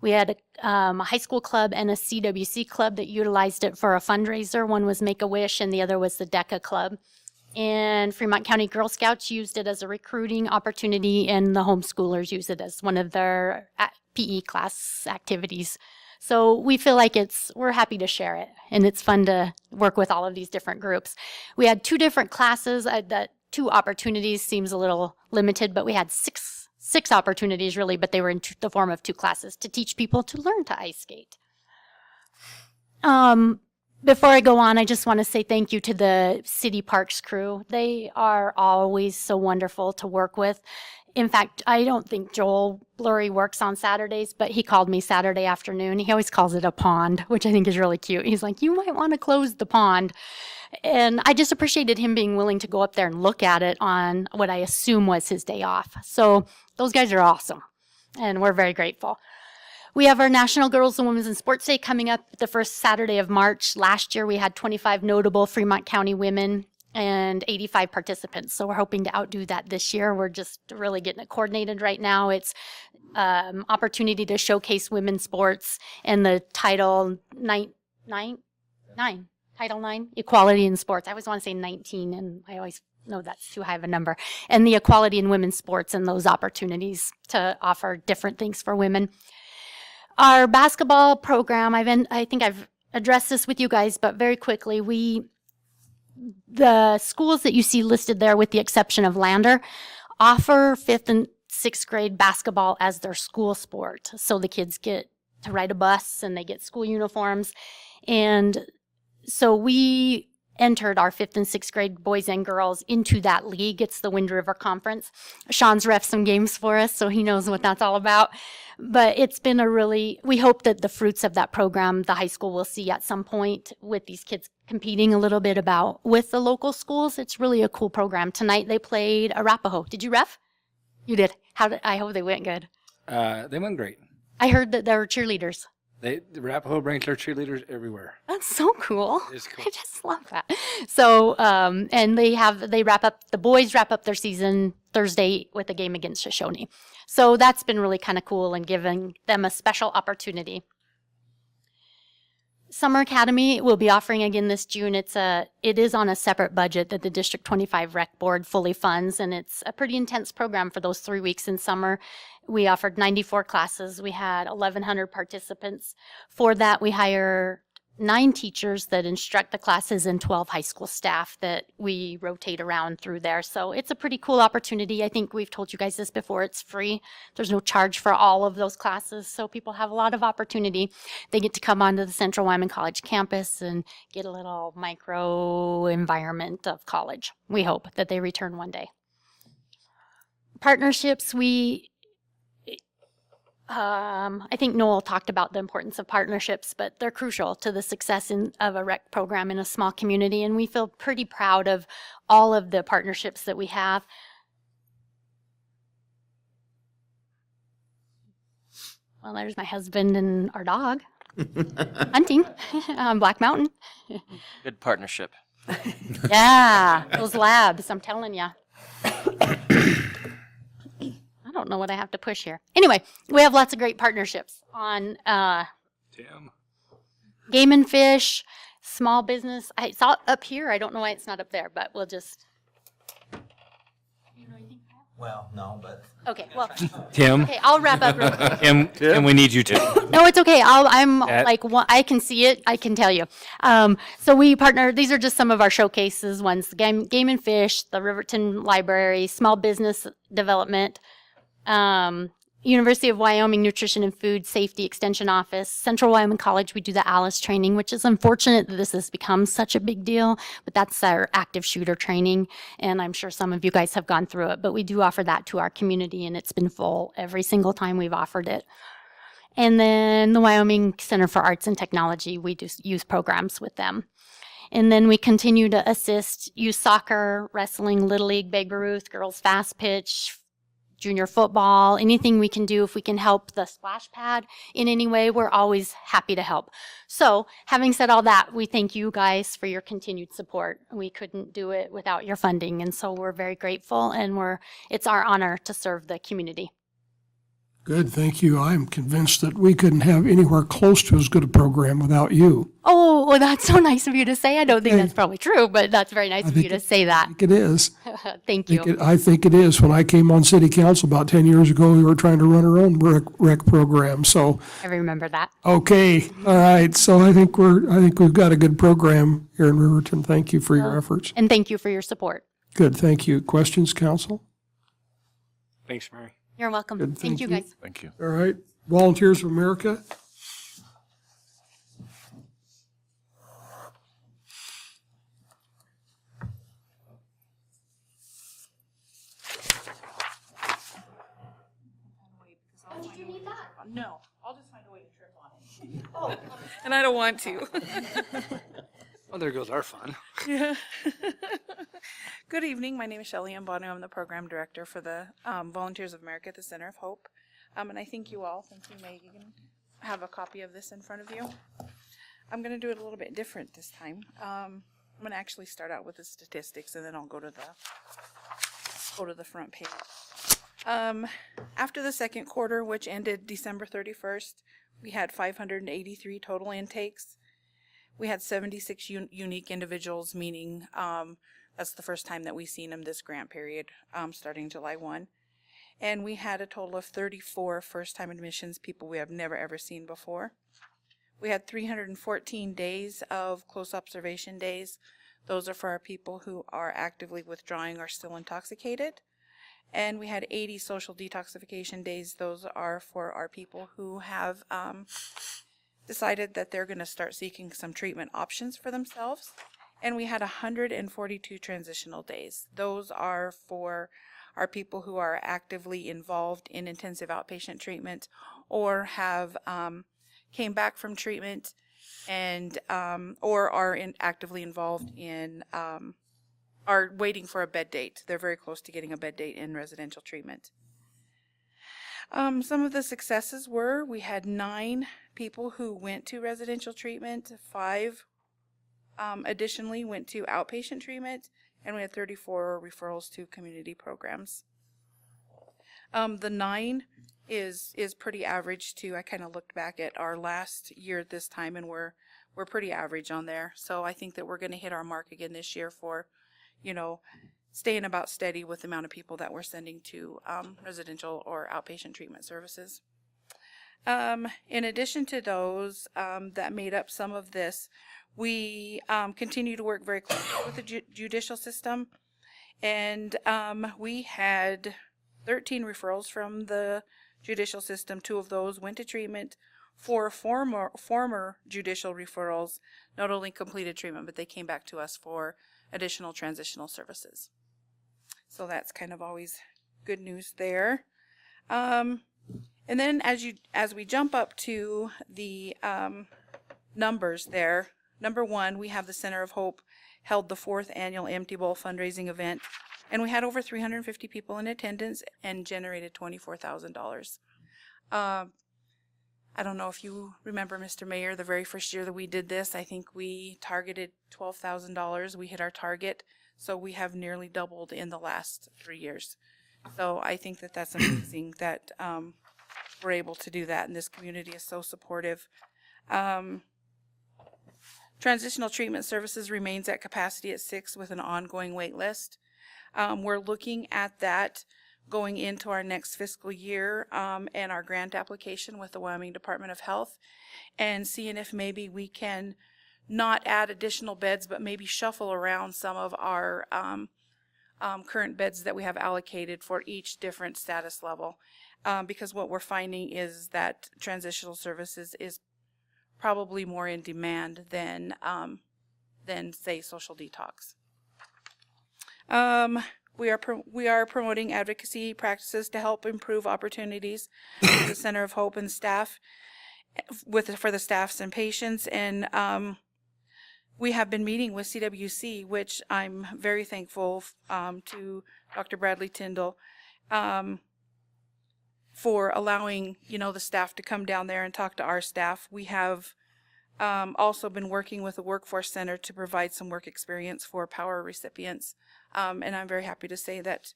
We had a high school club and a CWC club that utilized it for a fundraiser. One was Make-A-Wish and the other was the DECA Club. And Fremont County Girl Scouts used it as a recruiting opportunity, and the homeschoolers use it as one of their PE class activities. So we feel like we're happy to share it, and it's fun to work with all of these different groups. We had 2 different classes that 2 opportunities seems a little limited, but we had six opportunities really, but they were in the form of 2 classes to teach people to learn to ice skate. Before I go on, I just want to say thank you to the City Parks crew. They are always so wonderful to work with. In fact, I don't think Joel Blurry works on Saturdays, but he called me Saturday afternoon. He always calls it a pond, which I think is really cute. He's like, you might want to close the pond. And I just appreciated him being willing to go up there and look at it on what I assume was his day off. So those guys are awesome, and we're very grateful. We have our National Girls and Women's in Sports Day coming up the first Saturday of March. Last year, we had 25 notable Fremont County women and 85 participants. So we're hoping to outdo that this year. We're just really getting it coordinated right now. It's opportunity to showcase women's sports and the Title 9, Equality in Sports. I always want to say 19, and I always know that's too high of a number. And the equality in women's sports and those opportunities to offer different things for women. Our basketball program, I think I've addressed this with you guys, but very quickly, the schools that you see listed there, with the exception of Lander, offer 5th and 6th grade basketball as their school sport. So the kids get to ride a bus and they get school uniforms. And so we entered our 5th and 6th grade boys and girls into that league. It's the Wind River Conference. Sean's ref some games for us, so he knows what that's all about. But it's been we hope that the fruits of that program, the high school will see at some point with these kids competing a little bit with the local schools. It's really a cool program. Tonight they played Arapahoe. Did you ref? You did. I hope they went good. They went great. I heard that there were cheerleaders. The Arapahoe brings their cheerleaders everywhere. That's so cool. It's cool. I just love that. So, and the boys wrap up their season Thursday with a game against Shoshone. So that's been really kind of cool and giving them a special opportunity. Summer Academy will be offering again this June. It is on a separate budget that the District 25 Rec Board fully funds, and it's a pretty intense program for those 3 weeks in summer. We offered 94 classes. We had 1,100 participants. For that, we hire 9 teachers that instruct the classes and 12 high school staff that we rotate around through there. So it's a pretty cool opportunity. I think we've told you guys this before. It's free. There's no charge for all of those classes. So people have a lot of opportunity. They get to come onto the Central Wyoming College campus and get a little micro environment of college. We hope that they return one day. Partnerships, I think Noel talked about the importance of partnerships, but they're crucial to the success of a rec program in a small community, and we feel pretty proud of all of the partnerships that we have. Well, there's my husband and our dog hunting on Black Mountain. Good partnership. Yeah, those labs, I'm telling you. I don't know what I have to push here. Anyway, we have lots of great partnerships on Game and Fish, small business. I saw it up here. I don't know why it's not up there, but we'll just. Well, no, but. Okay, well. Tim. Okay, I'll wrap up real quick. Tim, we need you to. No, it's okay. I can see it. I can tell you. So we partner. These are just some of our showcases ones. Game and Fish, the Riverton Library, Small Business Development, University of Wyoming Nutrition and Food Safety Extension Office, Central Wyoming College, we do the ALICE training, which is unfortunate that this has become such a big deal, but that's our active shooter training, and I'm sure some of you guys have gone through it, but we do offer that to our community, and it's been full every single time we've offered it. And then the Wyoming Center for Arts and Technology, we do youth programs with them. And then we continue to assist youth soccer, wrestling, Little League, Babe Ruth, girls fast pitch, junior football, anything we can do. If we can help the splash pad in any way, we're always happy to help. So having said all that, we thank you guys for your continued support. We couldn't do it without your funding, and so we're very grateful, and it's our honor to serve the community. Good, thank you. I'm convinced that we couldn't have anywhere close to as good a program without you. Oh, well, that's so nice of you to say. I don't think that's probably true, but that's very nice of you to say that. I think it is. Thank you. I think it is. When I came on city council about 10 years ago, we were trying to run our own rec program, so. I remember that. Okay, all right. So I think we've got a good program here in Riverton. Thank you for your efforts. And thank you for your support. Good, thank you. Questions, council? Thanks, Mary. You're welcome. Good, Thank you, guys. Thank you. All right. Volunteers of America. No, I'll just find a way to trip on it. And I don't want to. Well, there goes our fun. Yeah. Good evening. My name is Shelley Ambano. I'm the program director for the Volunteers of America at the Center of Hope. And I thank you all, since you may even have a copy of this in front of you. I'm going to do it a little bit different this time. I'm going to actually start out with the statistics, and then I'll go to the front page. After the second quarter, which ended December 31st, we had 583 total intakes. We had 76 unique individuals, meaning that's the first time that we've seen them this grant period, starting July 1. And we had a total of 34 first-time admissions, people we have never ever seen before. We had 314 days of close observation days. Those are for our people who are actively withdrawing or still intoxicated. And we had 80 social detoxification days. Those are for our people who have decided that they're going to start seeking some treatment options for themselves. And we had 142 transitional days. Those are for our people who are actively involved in intensive outpatient treatment or have came back from treatment and or are actively involved in are waiting for a bed date. They're very close to getting a bed date in residential treatment. Some of the successes were we had 9 people who went to residential treatment, 5 additionally went to outpatient treatment, and we had 34 referrals to community programs. The 9 is pretty average too. I kind of looked back at our last year at this time, and we're pretty average on there. So I think that we're going to hit our mark again this year for, staying about steady with the amount of people that we're sending to residential or outpatient treatment services. In addition to those that made up some of this, we continue to work very closely with the judicial system, and we had 13 referrals from the judicial system. 2 of those went to treatment. 4 former judicial referrals not only completed treatment, but they came back to us for additional transitional services. So that's kind of always good news there. And then as we jump up to the numbers there, number 1, we have the Center of Hope held the 4th annual Empty Bowl fundraising event, and we had over 350 people in attendance and generated $24,000. I don't know if you remember, Mr. Mayor, the very first year that we did this, I think we targeted $12,000. We hit our target, so we have nearly doubled in the last 3 years. So I think that that's amazing that we're able to do that, and this community is so supportive. Transitional treatment services remains at capacity at 6 with an ongoing wait list. We're looking at that going into our next fiscal year and our grant application with the Wyoming Department of Health, and seeing if maybe we can not add additional beds, but maybe shuffle around some of our current beds that we have allocated for each different status level. Because what we're finding is that transitional services is probably more in demand than say social detox. We are promoting advocacy practices to help improve opportunities for the Center of Hope and staff, for the staffs and patients, and we have been meeting with CWC, which I'm very thankful to Dr. Bradley Tyndall for allowing the staff to come down there and talk to our staff. We have also been working with the Workforce Center to provide some work experience for power recipients. And I'm very happy to say that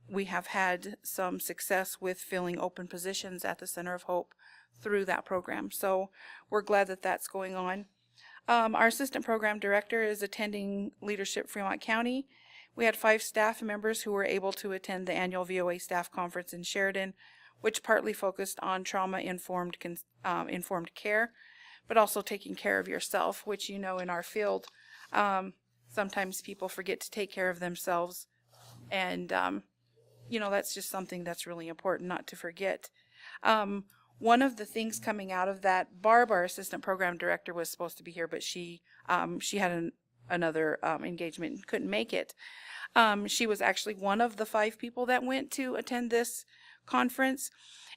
we have had some success with filling open positions at the Center of Hope through that program. So we're glad that that's going on. Our assistant program director is attending Leadership Fremont County. We had 5 staff members who were able to attend the annual VOA staff conference in Sheridan, which partly focused on trauma-informed informed care, but also taking care of yourself, which in our field, sometimes people forget to take care of themselves. And, that's just something that's really important not to forget. One of the things coming out of that, Barb, our assistant program director, was supposed to be here, but she had another engagement and couldn't make it. She was actually one of the 5 people that went to attend this conference,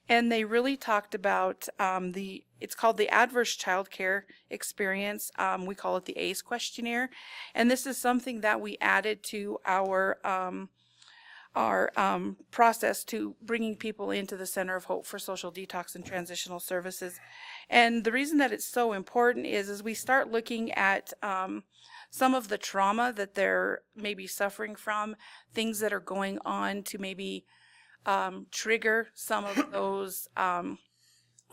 and they really talked about it's called the Adverse Child Care Experience. We call it the ACE questionnaire, and this is something that we added to our process to bringing people into the Center of Hope for social detox and transitional services. And the reason that it's so important is as we start looking at some of the trauma that they're maybe suffering from, things that are going on to maybe trigger some of those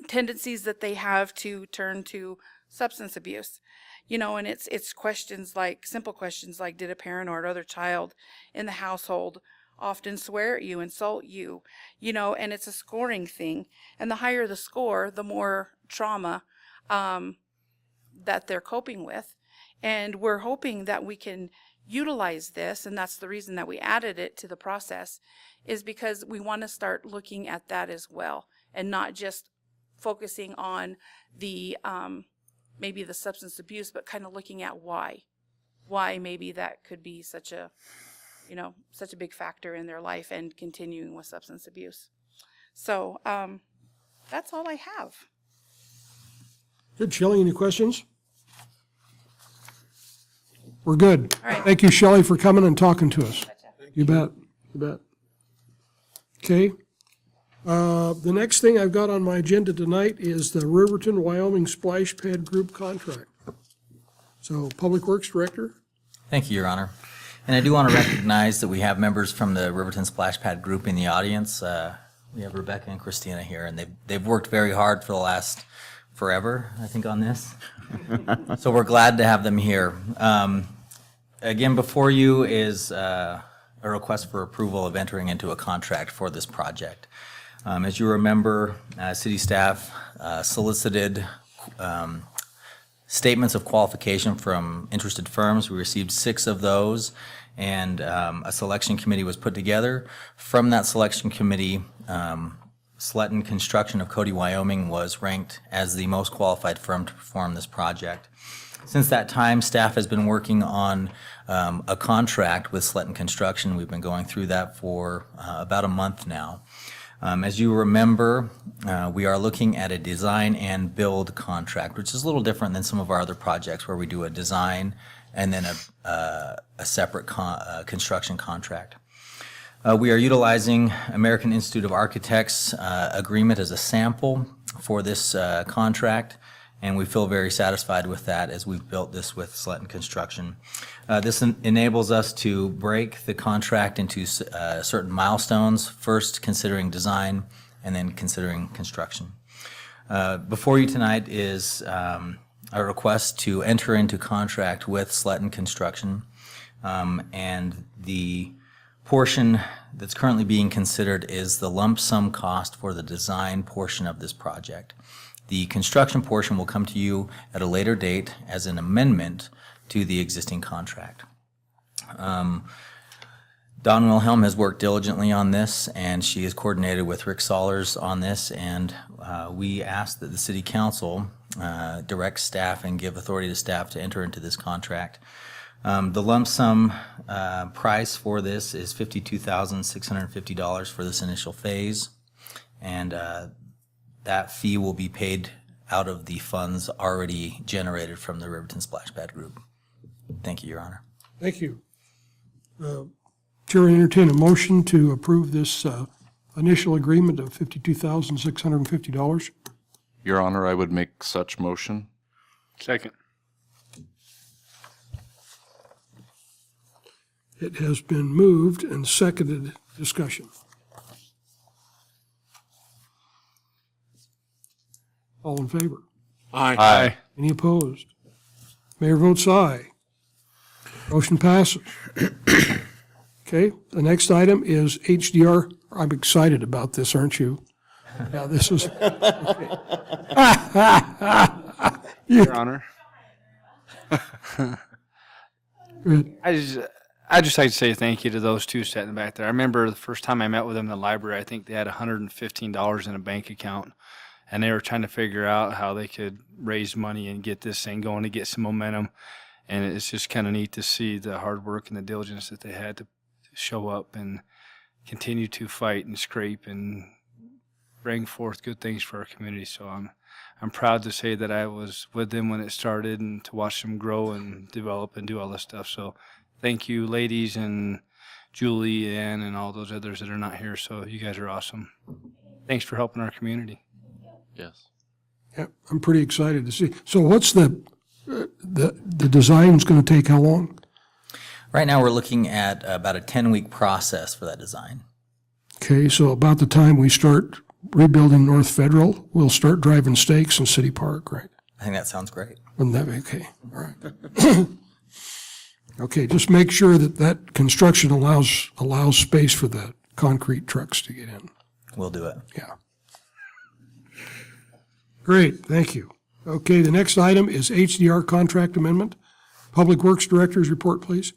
tendencies that they have to turn to substance abuse. And it's questions like, simple questions like, did a parent or another child in the household often swear at you, insult you, and it's a scoring thing. And the higher the score, the more trauma that they're coping with. And we're hoping that we can utilize this, and that's the reason that we added it to the process, is because we want to start looking at that as well, and not just focusing on the maybe the substance abuse, but kind of looking at why maybe that could be such a big factor in their life and continuing with substance abuse. So that's all I have. Good. Shelley, any questions? We're good. All right. Thank you, Shelley, for coming and talking to us. You bet. You bet. Okay. The next thing I've got on my agenda tonight is the Riverton, Wyoming Splash Pad Group contract. So, Public Works Director? Thank you, Your Honor. And I do want to recognize that we have members from the Riverton Splash Pad Group in the audience. We have Rebecca and Christina here, and they've worked very hard for the last forever, I think, on this. So we're glad to have them here. Again, before you is a request for approval of entering into a contract for this project. As you remember, city staff solicited statements of qualification from interested firms. We received 6 of those, and a selection committee was put together. From that selection committee, Sletton Construction of Cody, Wyoming was ranked as the most qualified firm to perform this project. Since that time, staff has been working on a contract with Sletton Construction. We've been going through that for about a month now. As you remember, we are looking at a design and build contract, which is a little different than some of our other projects where we do a design and then a separate construction contract. We are utilizing American Institute of Architects agreement as a sample for this contract, and we feel very satisfied with that as we've built this with Sletton Construction. This enables us to break the contract into certain milestones, first considering design and then considering construction. Before you tonight is a request to enter into contract with Sletton Construction, and the portion that's currently being considered is the lump sum cost for the design portion of this project. The construction portion will come to you at a later date as an amendment to the existing contract. Dawn Wilhelm has worked diligently on this, and she has coordinated with Rick Sollers on this, and we ask that the City Council direct staff and give authority to staff to enter into this contract. The lump sum price for this is $52,650 for this initial phase, and that fee will be paid out of the funds already generated from the Riverton Splash Pad Group. Thank you, Your Honor. Thank you. Chair, entertain a motion to approve this initial agreement of $52,650. Your Honor, I would make such motion. Second. It has been moved and seconded. Discussion. All in favor? Aye. Any opposed? Mayor votes aye. Motion passes. Okay, the next item is HDR. I'm excited about this, aren't you? Yeah, this is. Okay. Your Honor. Good. I just like to say thank you to those two sitting back there. I remember the first time I met with them in the library, I think they had $115 in a bank account, and they were trying to figure out how they could raise money and get this thing going to get some momentum. And it's just kind of neat to see the hard work and the diligence that they had to show up and continue to fight and scrape and bring forth good things for our community. So I'm proud to say that I was with them when it started and to watch them grow and develop and do all this stuff. So thank you, ladies, and Julie, Ann, and all those others that are not here. So you guys are awesome. Thanks for helping our community. Yes. Yeah, I'm pretty excited to see. So what's the design's going to take how long? Right now, we're looking at about a 10-week process for that design. Okay, so about the time we start rebuilding North Federal, we'll start driving stakes in City Park, right? I think that sounds great. Wouldn't that be okay? All right. Okay, just make sure that construction allows space for the concrete trucks to get in. We'll do it. Yeah. Great, thank you. Okay, the next item is HDR contract amendment. Public Works Director's report, please.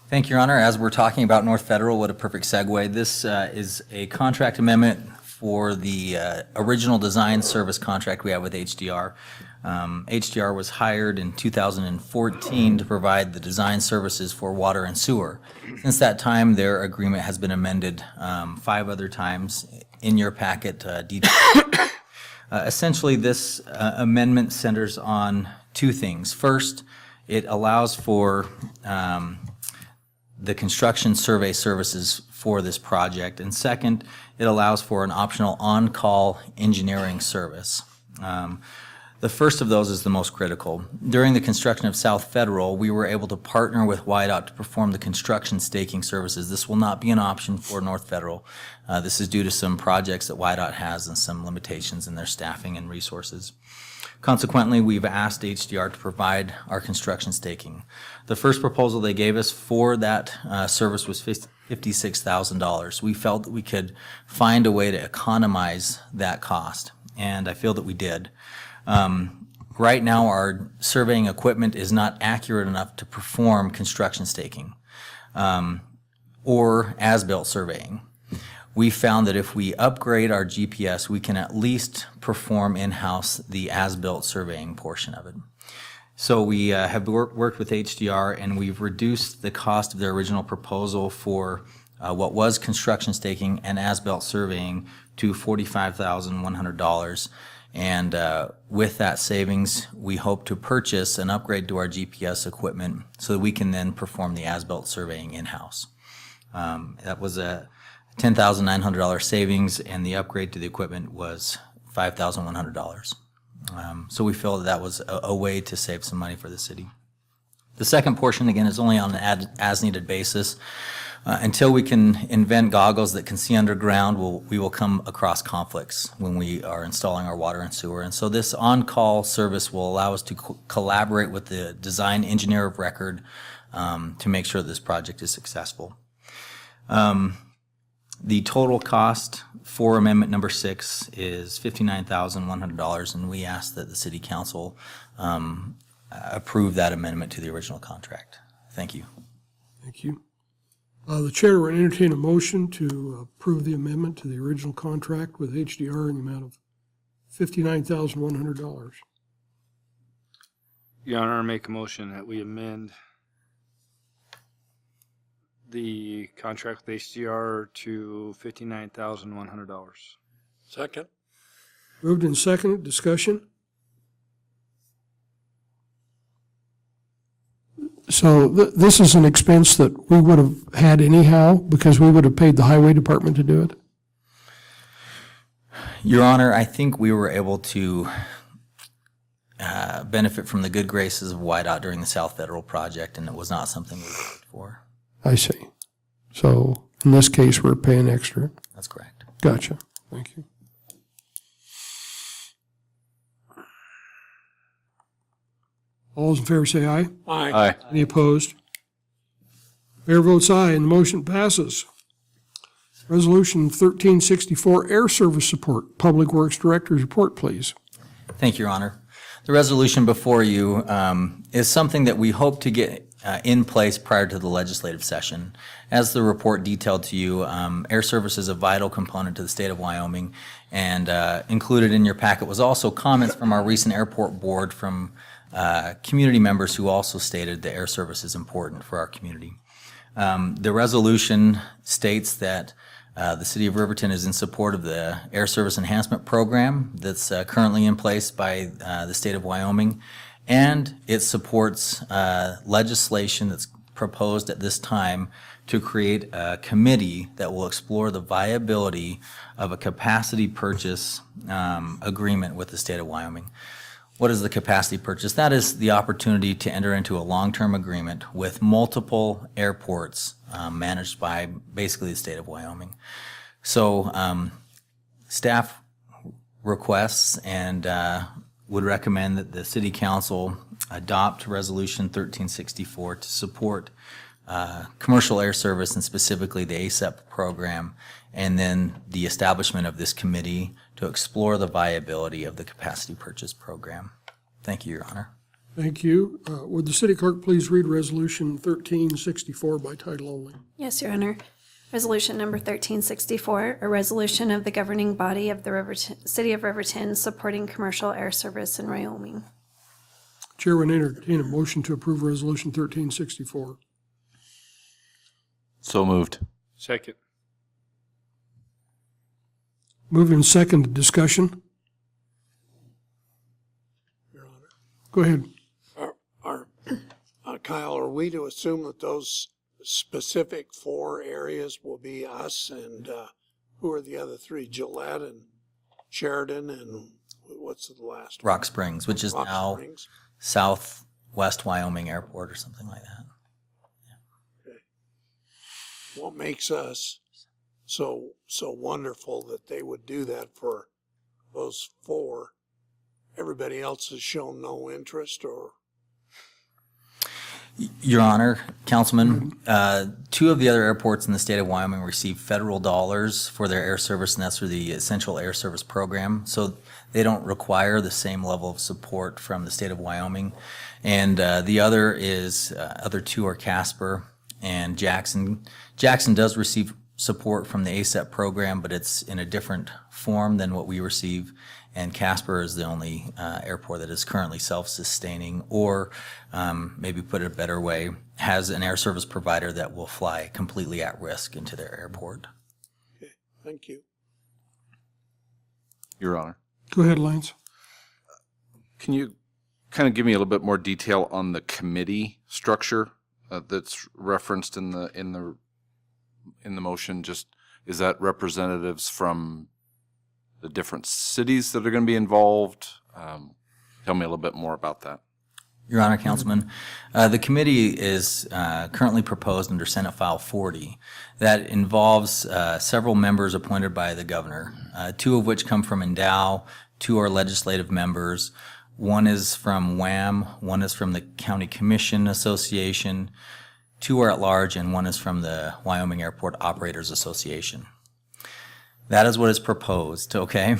Thank you, Your Honor. As we're talking about North Federal, what a perfect segue. This is a contract amendment for the original design service contract we have with HDR. HDR was hired in 2014 to provide the design services for water and sewer. Since that time, their agreement has been amended 5 other times. In your packet, essentially, this amendment centers on 2 things. First, it allows for the construction survey services for this project. And second, it allows for an optional on-call engineering service. The first of those is the most critical. During the construction of South Federal, we were able to partner with YDOT to perform the construction staking services. This will not be an option for North Federal. This is due to some projects that YDOT has and some limitations in their staffing and resources. Consequently, we've asked HDR to provide our construction staking. The first proposal they gave us for that service was $56,000. We felt that we could find a way to economize that cost, and I feel that we did. Right now, our surveying equipment is not accurate enough to perform construction staking or as-built surveying. We found that if we upgrade our GPS, we can at least perform in-house the as-built surveying portion of it. So we have worked with HDR, and we've reduced the cost of their original proposal for what was construction staking and as-built surveying to $45,100. And with that savings, we hope to purchase an upgrade to our GPS equipment so that we can then perform the as-built surveying in-house. That was a $10,900 savings, and the upgrade to the equipment was $5,100. So we feel that that was a way to save some money for the city. The second portion, again, is only on an as-needed basis. Until we can invent goggles that can see underground, we will come across conflicts when we are installing our water and sewer. And so this on-call service will allow us to collaborate with the design engineer of record to make sure this project is successful. The total cost for amendment number 6 is $59,100, and we ask that the city council approve that amendment to the original contract. Thank you. Thank you. The chair will entertain a motion to approve the amendment to the original contract with HDR in the amount of $59,100. Your Honor, I make a motion that we amend the contract with HDR to $59,100. Second. Moved and seconded. Discussion? So this is an expense that we would have had anyhow because we would have paid the highway department to do it? Your Honor, I think we were able to benefit from the good graces of YDOT during the South Federal project, and it was not something we paid for. I see. So in this case, we're paying extra? That's correct. Gotcha. Thank you. All those in favor say aye. Aye. Aye. Any opposed? Mayor votes aye, and the motion passes. Resolution 1364, Air Service Support. Public Works Director's report, please. Thank you, Your Honor. The resolution before you is something that we hope to get in place prior to the legislative session. As the report detailed to you, air service is a vital component to the state of Wyoming, and included in your packet was also comments from our recent airport board from community members who also stated that air service is important for our community. The resolution states that the city of Riverton is in support of the Air Service Enhancement Program that's currently in place by the state of Wyoming, and it supports legislation that's proposed at this time to create a committee that will explore the viability of a capacity purchase agreement with the state of Wyoming. What is the capacity purchase? That is the opportunity to enter into a long-term agreement with multiple airports managed by basically the state of Wyoming. So staff requests and would recommend that the City Council adopt Resolution 1364 to support commercial air service and specifically the ASEP program, and then the establishment of this committee to explore the viability of the capacity purchase program. Thank you, Your Honor. Thank you. Would the city clerk please read Resolution 1364 by title only? Yes, Your Honor. Resolution number 1364, a resolution of the governing body of the City of Riverton supporting commercial air service in Wyoming. Chair would entertain a motion to approve Resolution 1364. So moved. Second. Moved and seconded. Discussion? Go ahead. Kyle, are we to assume that those specific 4 areas will be us and who are the other 3? Gillette and Sheridan and what's the last one? Rock Springs, which is Rock now Springs. Southwest Wyoming Airport or something like that. What makes us so wonderful that they would do that for those 4? Everybody else has shown no interest, or? Your Honor, Councilman, 2 of the other airports in the state of Wyoming receive federal dollars for their air service, and that's through the Essential Air Service Program. So they don't require the same level of support from the state of Wyoming. And the other 2 are Casper and Jackson. Jackson does receive support from the ASAP program, but it's in a different form than what we receive. And Casper is the only airport that is currently self-sustaining, or maybe put it a better way, has an air service provider that will fly completely at risk into their airport. Okay, thank you. Your Honor. Go ahead, Lance. Can you kind of give me a little bit more detail on the committee structure that's referenced in the motion? Just, is that representatives from the different cities that are going to be involved? Tell me a little bit more about that. Your Honor, Councilman, the committee is currently proposed under Senate File 40. That involves several members appointed by the governor, 2 of which come from Endow, 2 are legislative members. 1 is from WAM, 1 is from the County Commission Association, 2 are at large, and 1 is from the Wyoming Airport Operators Association. That is what is proposed, okay?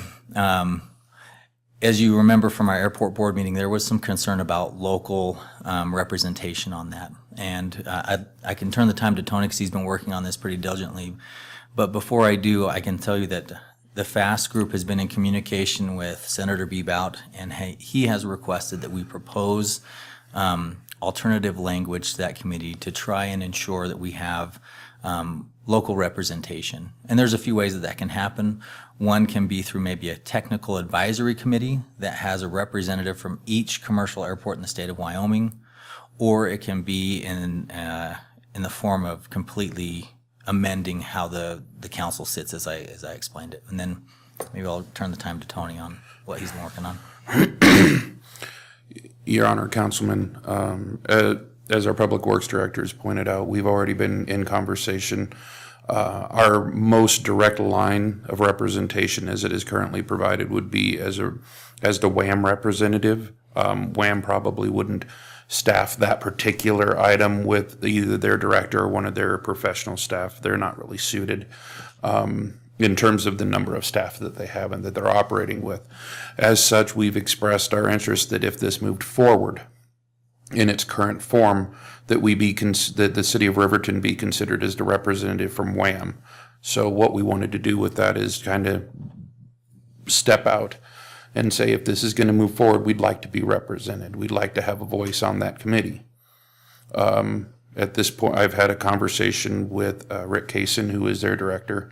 As you remember from our airport board meeting, there was some concern about local representation on that. And I can turn the time to Tony because he's been working on this pretty diligently. But before I do, I can tell you that the FAST group has been in communication with Senator Bebout, and he has requested that we propose alternative language to that committee to try and ensure that we have local representation. And there's a few ways that that can happen. One can be through maybe a technical advisory committee that has a representative from each commercial airport in the state of Wyoming, or it can be in the form of completely amending how the council sits as I explained it. And then maybe I'll turn the time to Tony on what he's been working on. Your Honor, Councilman, as our Public Works Director has pointed out, we've already been in conversation. Our most direct line of representation as it is currently provided would be as the WAM representative. WAM probably wouldn't staff that particular item with either their director or one of their professional staff. They're not really suited in terms of the number of staff that they have and that they're operating with. As such, we've expressed our interest that if this moved forward in its current form, that that the city of Riverton be considered as the representative from WAM. So what we wanted to do with that is kind of step out and say, if this is going to move forward, we'd like to be represented. We'd like to have a voice on that committee. At this point, I've had a conversation with Rick Kaysen, who is their director,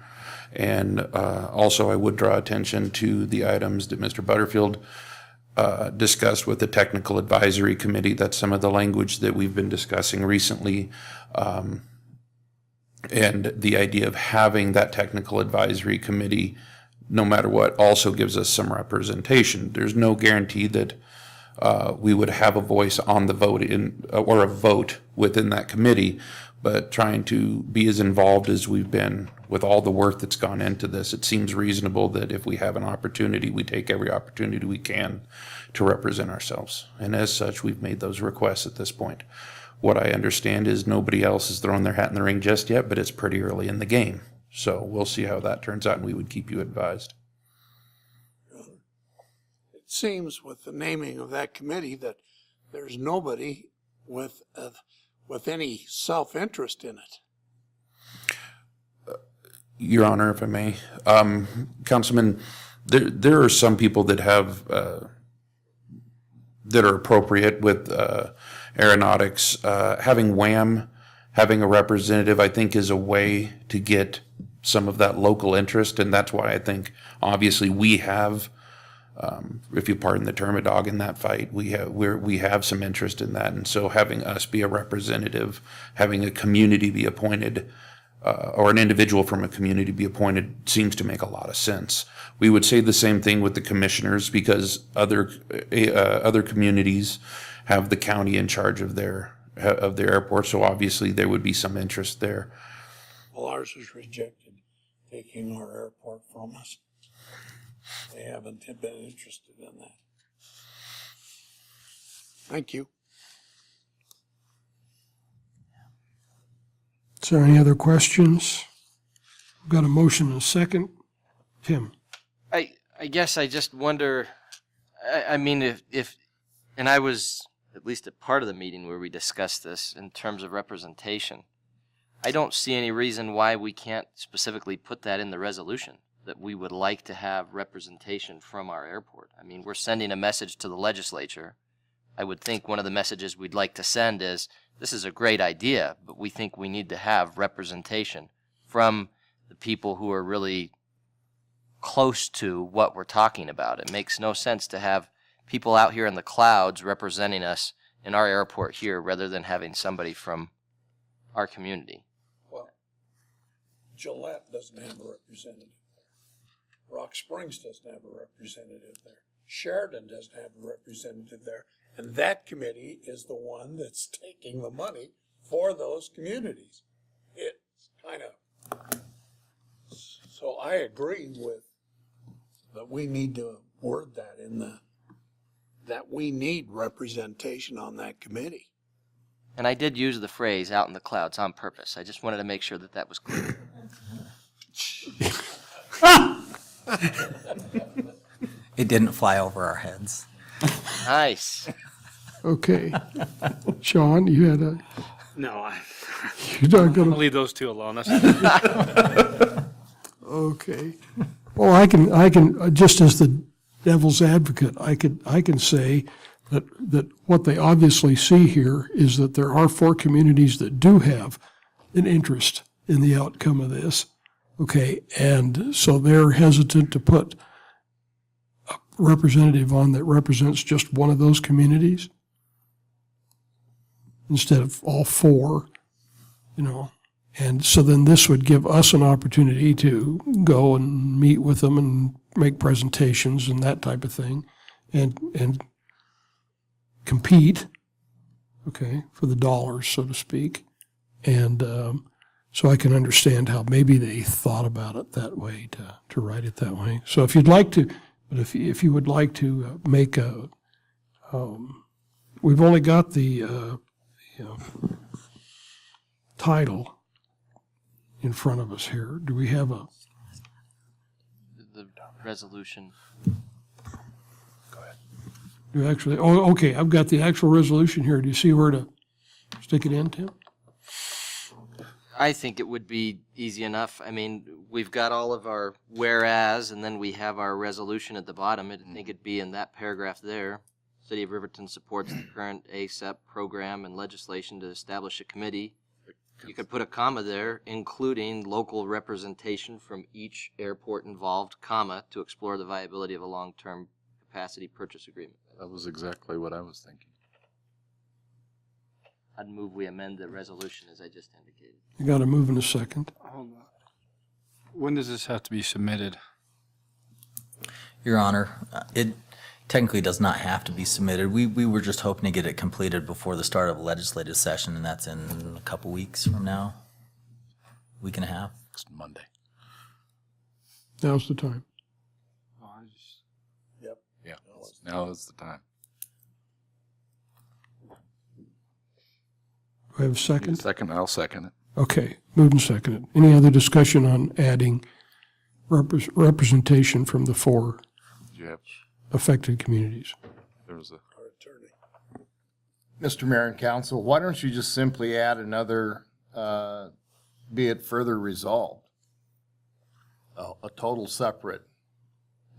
and also I would draw attention to the items that Mr. Butterfield discussed with the Technical Advisory Committee. That's some of the language that we've been discussing recently. And the idea of having that Technical Advisory Committee, no matter what, also gives us some representation. There's no guarantee that we would have a voice on the vote or a vote within that committee, but trying to be as involved as we've been with all the work that's gone into this, it seems reasonable that if we have an opportunity, we take every opportunity we can to represent ourselves. And as such, we've made those requests at this point. What I understand is nobody else has thrown their hat in the ring just yet, but it's pretty early in the game. So we'll see how that turns out, and we would keep you advised. It seems with the naming of that committee that there's nobody with any self-interest in it. Your Honor, if I may, Councilman, there are some people that have that are appropriate with aeronautics. Having WAM, having a representative, I think, is a way to get some of that local interest, and that's why I think obviously we have if you pardon the term, a dog in that fight. We have some interest in that, and so having us be a representative, having a community be appointed, or an individual from a community be appointed seems to make a lot of sense. We would say the same thing with the commissioners, because other communities have the county in charge of their airport, so obviously there would be some interest there. Well, ours was rejected, taking our airport from us. They haven't been interested in that. Thank you. Is there any other questions? We've got a motion and a second. Tim? I guess I just wonder, I mean, if, and I was at least a part of the meeting where we discussed this in terms of representation. I don't see any reason why we can't specifically put that in the resolution, that we would like to have representation from our airport. I mean, we're sending a message to the legislature. I would think one of the messages we'd like to send is, this is a great idea, but we think we need to have representation from the people who are really close to what we're talking about. It makes no sense to have people out here in the clouds representing us in our airport here rather than having somebody from our community. Well, Gillette doesn't have a representative there. Rock Springs doesn't have a representative there. Sheridan doesn't have a representative there. And that committee is the one that's taking the money for those communities. It's kind of, so I agree with that we need to word that in that we need representation on that committee. And I did use the phrase out in the clouds on purpose. I just wanted to make sure that that was clear. It didn't fly over our heads. Nice. Okay. Sean, you had a, No, you're not I'm gonna, gonna leave those two alone. That's okay. Well, I can, just as the devil's advocate, I can say that what they obviously see here is that there are 4 communities that do have an interest in the outcome of this. Okay, and so they're hesitant to put a representative on that represents just one of those communities instead of all 4, you know. And so then this would give us an opportunity to go and meet with them and make presentations and that type of thing and compete, okay, for the dollars, so to speak. And so I can understand how maybe they thought about it that way, to write it that way. So if you'd like to, but if you would like to make a, we've only got the title in front of us here. Do we have a? The resolution. Go ahead. Do actually, oh, okay, I've got the actual resolution here. Do you see where to stick it in, Tim? I think it would be easy enough. I mean, we've got all of our whereas, and then we have our resolution at the bottom. I think it'd be in that paragraph there. City of Riverton supports the current ASAP program and legislation to establish a committee. You could put a comma there, including local representation from each airport involved, comma, to explore the viability of a long-term capacity purchase agreement. That was exactly what I was thinking. I'd move we amend the resolution as I just indicated. You got to move in a second. Hold on. When does this have to be submitted? Your Honor, it technically does not have to be submitted. We were just hoping to get it completed before the start of the legislative session, and that's in a couple weeks from now, week and a half. It's Monday. Now's the time. Yep. Yeah, now is the time. Do I have a second? Second, I'll second it. Okay, moved and seconded. Any other discussion on adding representation from the 4 You have, affected communities? there was a, Our attorney. Mr. Mayor and Council, why don't you just simply add another, be it further resolved, a total separate,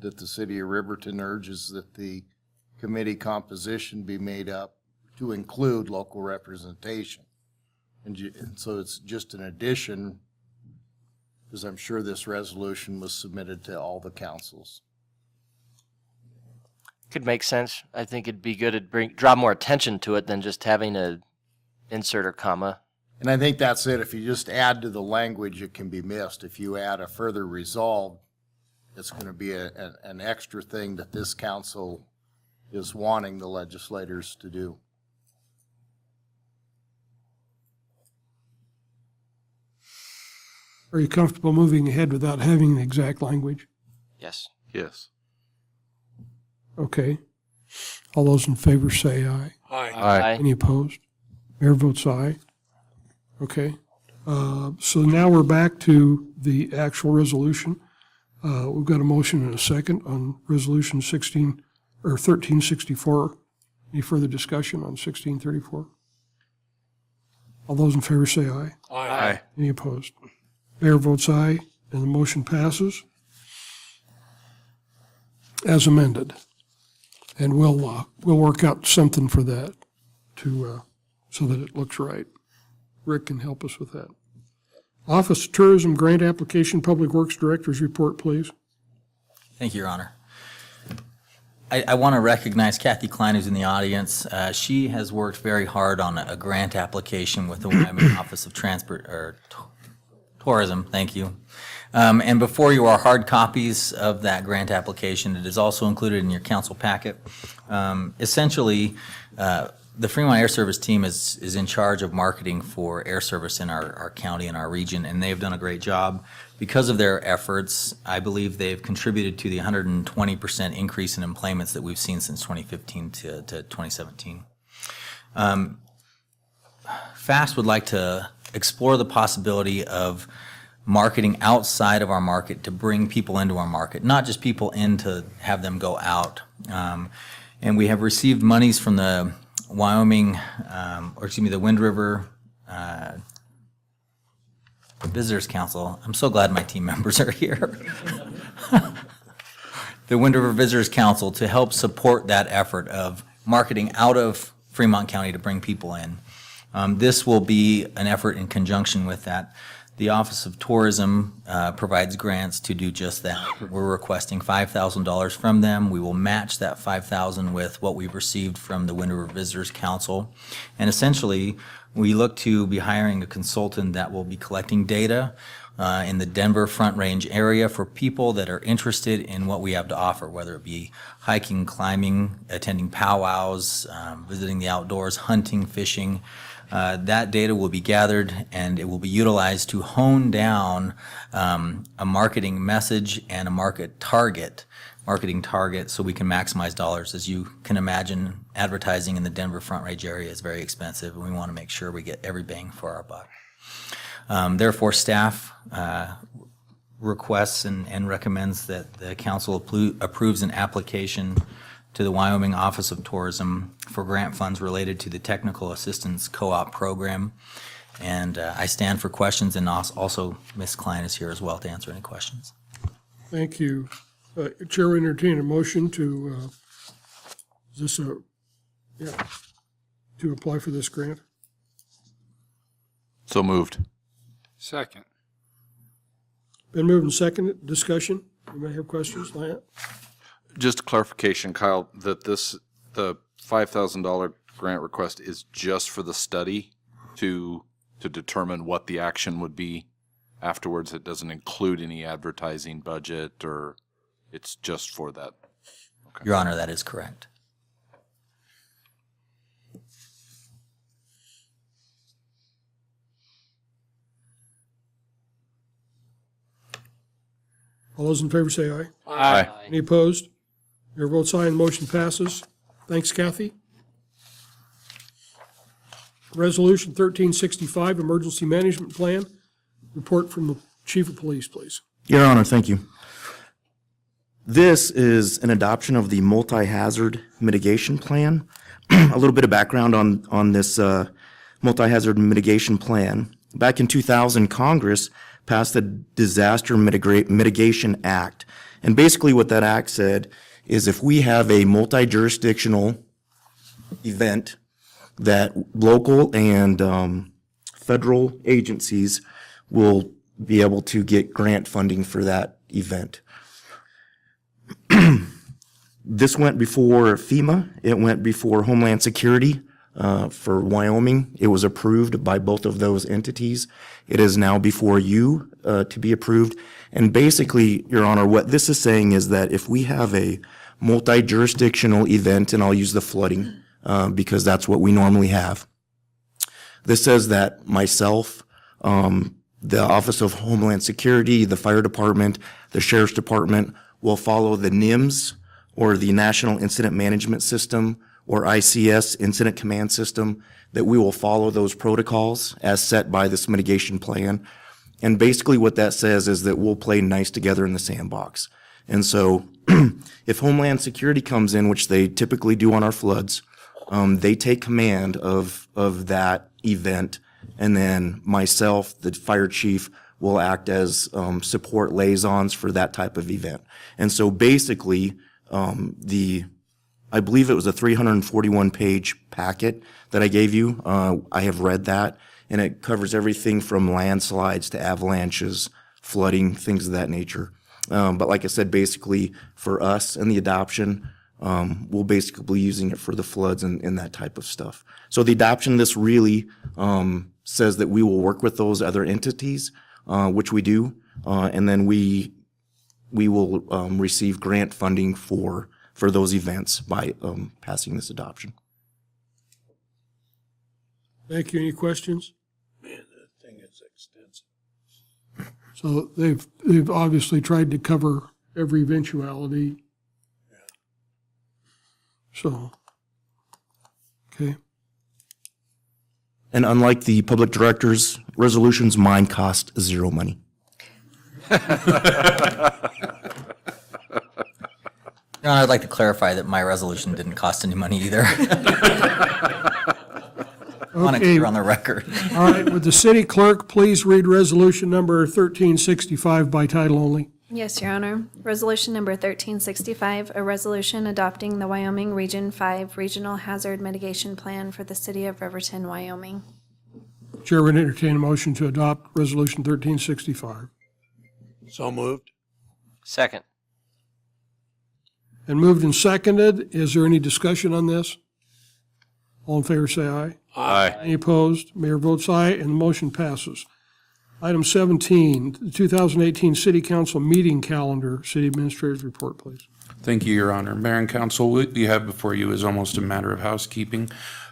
that the city of Riverton urges that the committee composition be made up to include local representation. And so it's just an addition, because I'm sure this resolution was submitted to all the councils. Could make sense. I think it'd be good to draw more attention to it than just having a insert or comma. And I think that's it. If you just add to the language, it can be missed. If you add a further resolve, it's going to be an extra thing that this council is wanting the legislators to do. Are you comfortable moving ahead without having the exact language? Yes. Yes. Okay. All those in favor say aye. Aye. Aye. Any opposed? Mayor votes aye. Okay. So now we're back to the actual resolution. We've got a motion and a second on resolution 1364. Any further discussion on 1634? All those in favor say aye. Aye. Any opposed? Mayor votes aye, and the motion passes as amended. And we'll work out something for that so that it looks right. Rick can help us with that. Office of Tourism Grant Application, Public Works Director's report, please. Thank you, Your Honor. I want to recognize Kathy Klein, who's in the audience. She has worked very hard on a grant application with the Wyoming Office of Tourism. Thank you. And before you are hard copies of that grant application. It is also included in your council packet. Essentially, the Fremont Air Service team is in charge of marketing for air service in our county and our region, and they've done a great job. Because of their efforts, I believe they've contributed to the 120% increase in employments that we've seen since 2015 to 2017. FAST would like to explore the possibility of marketing outside of our market to bring people into our market, not just people in to have them go out. And we have received monies from the the Wind River Visitors Council. I'm so glad my team members are here. The Wind River Visitors Council to help support that effort of marketing out of Fremont County to bring people in. This will be an effort in conjunction with that. The Office of Tourism provides grants to do just that. We're requesting $5,000 from them. We will match that $5,000 with what we've received from the Wind River Visitors Council. And essentially, we look to be hiring a consultant that will be collecting data in the Denver Front Range area for people that are interested in what we have to offer, whether it be hiking, climbing, attending powwows, visiting the outdoors, hunting, fishing. That data will be gathered and it will be utilized to hone down a marketing message and a marketing target so we can maximize dollars. As you can imagine, advertising in the Denver Front Range area is very expensive and we want to make sure we get every bang for our buck. Therefore, staff requests and recommends that the council approves an application to the Wyoming Office of Tourism for grant funds related to the Technical Assistance Co-op Program. And I stand for questions, and also Ms. Klein is here as well to answer any questions. Thank you. Chair will entertain a motion to, to apply for this grant. So moved. Second. Been moved and seconded. Discussion? You may have questions, Lance? Just a clarification, Kyle, that the $5,000 grant request is just for the study to determine what the action would be afterwards. It doesn't include any advertising budget, or it's just for that. Okay. Your Honor, that is correct. All those in favor say aye. Aye. Any opposed? Mayor votes aye and the motion passes. Thanks, Kathy. Resolution 1365, Emergency Management Plan. Report from the Chief of Police, please. Your Honor, thank you. This is an adoption of the multi-hazard mitigation plan. A little bit of background on this multi-hazard mitigation plan. Back in 2000, Congress passed the Disaster Mitigation Act. And basically what that act said is if we have a multi-jurisdictional event that local and federal agencies will be able to get grant funding for that event. This went before FEMA. It went before Homeland Security. For Wyoming, it was approved by both of those entities. It is now before you to be approved. And basically, Your Honor, what this is saying is that if we have a multi-jurisdictional event, and I'll use the flooding because that's what we normally have, this says that myself, the Office of Homeland Security, the Fire Department, the Sheriff's Department will follow the NIMS, or the National Incident Management System, or ICS, Incident Command System, that we will follow those protocols as set by this mitigation plan. And basically what that says is that we'll play nice together in the sandbox. And so if Homeland Security comes in, which they typically do on our floods, they take command of that event, and then myself, the fire chief, will act as support liaisons for that type of event. And so basically, I believe it was a 341-page packet that I gave you. I have read that, and it covers everything from landslides to avalanches, flooding, things of that nature. But like I said, basically for us and the adoption, we'll basically be using it for the floods and that type of stuff. So the adoption, this really says that we will work with those other entities, which we do, and then we will receive grant funding for those events by passing this adoption. Thank you. Any questions? Man, that thing is extensive. So they've obviously tried to cover every eventuality. So, okay. And unlike the public director's resolutions, mine cost zero money. Your Honor, I'd like to clarify that my resolution didn't cost any money either. I want to Okay. clear on the record. All right, would the city clerk please read resolution number 1365 by title only? Yes, Your Honor. Resolution number 1365, a resolution adopting the Wyoming Region 5 Regional Hazard Mitigation Plan for the city of Riverton, Wyoming. Chair would entertain a motion to adopt resolution 1365. So moved. Second. And moved and seconded. Is there any discussion on this? All in favor, say aye. Aye. Any opposed? Mayor votes aye, and the motion passes. Item 17, the 2018 City Council meeting calendar. City Administrator's report, please. Thank you, Your Honor. Mayor and Council, what you have before you is almost a matter of housekeeping.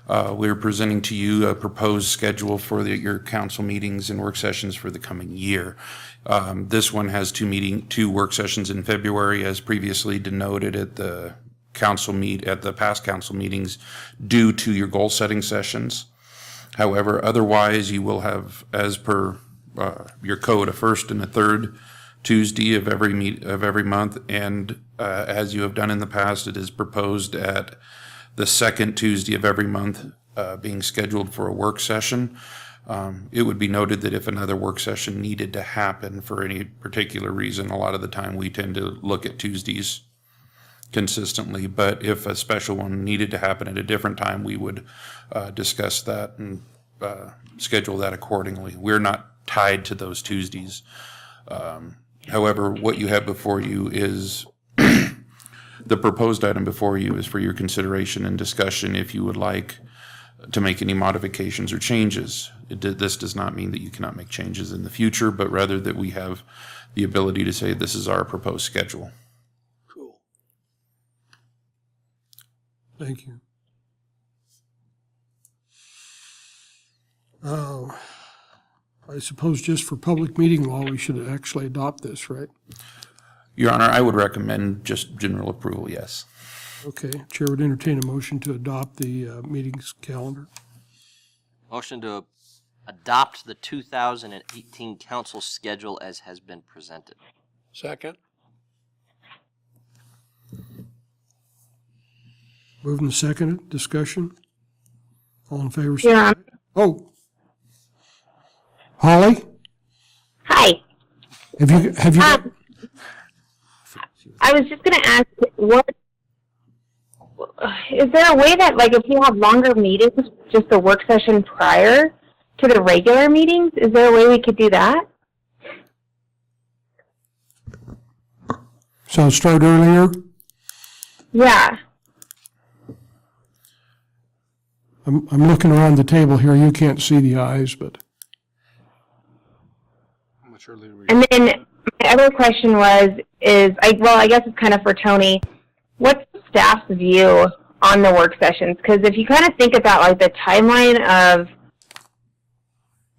We're presenting to you a proposed schedule for your council meetings and work sessions for the coming year. This one has two work sessions in February, as previously denoted at the past council meetings, due to your goal setting sessions. However, otherwise, you will have, as per your code, a first and a third Tuesday of every month, and as you have done in the past, it is proposed at the second Tuesday of every month being scheduled for a work session. It would be noted that if another work session needed to happen for any particular reason, a lot of the time we tend to look at Tuesdays consistently, but if a special one needed to happen at a different time, we would discuss that and schedule that accordingly. We're not tied to those Tuesdays. However, what you have before you is the proposed item before you is for your consideration and discussion if you would like to make any modifications or changes. This does not mean that you cannot make changes in the future, but rather that we have the ability to say this is our proposed schedule. Cool. Thank you. I suppose just for public meeting law, we should actually adopt this, right? Your Honor, I would recommend just general approval, yes. Okay, Chair would entertain a motion to adopt the meetings calendar. Motion to adopt the 2018 council schedule as has been presented. Second. Moved and seconded, discussion. All in favor, say Yeah. aye. Oh. Holly, Hi. have you got, I was just going to ask, is there a way that, like, if you have longer meetings, just a work session prior to the regular meetings, is there a way we could do that? so start earlier? Yeah. I'm looking around the table here. You can't see the eyes, but. How much earlier were you? And then my other question I guess it's kind of for Tony. What's the staff's view on the work sessions? Because if you kind of think about like the timeline of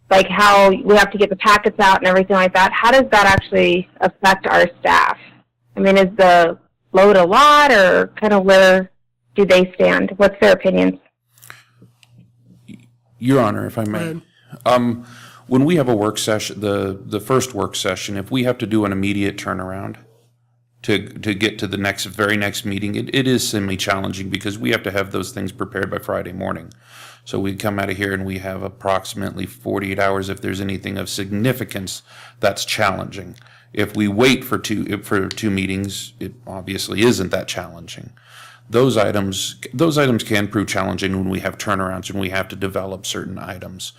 like how we have to get the packets out and everything like that, how does that actually affect our staff? I mean, is the load a lot, or kind of where do they stand? What's their opinions? Your Honor, if I may. When we have a work session, the first work session, if we have to do an immediate turnaround to get to the very next meeting, it is semi-challenging because we have to have those things prepared by Friday morning. So we come out of here and we have approximately 48 hours. If there's anything of significance, that's challenging. If we wait for two meetings, it obviously isn't that challenging. Those items can prove challenging when we have turnarounds and we have to develop certain items.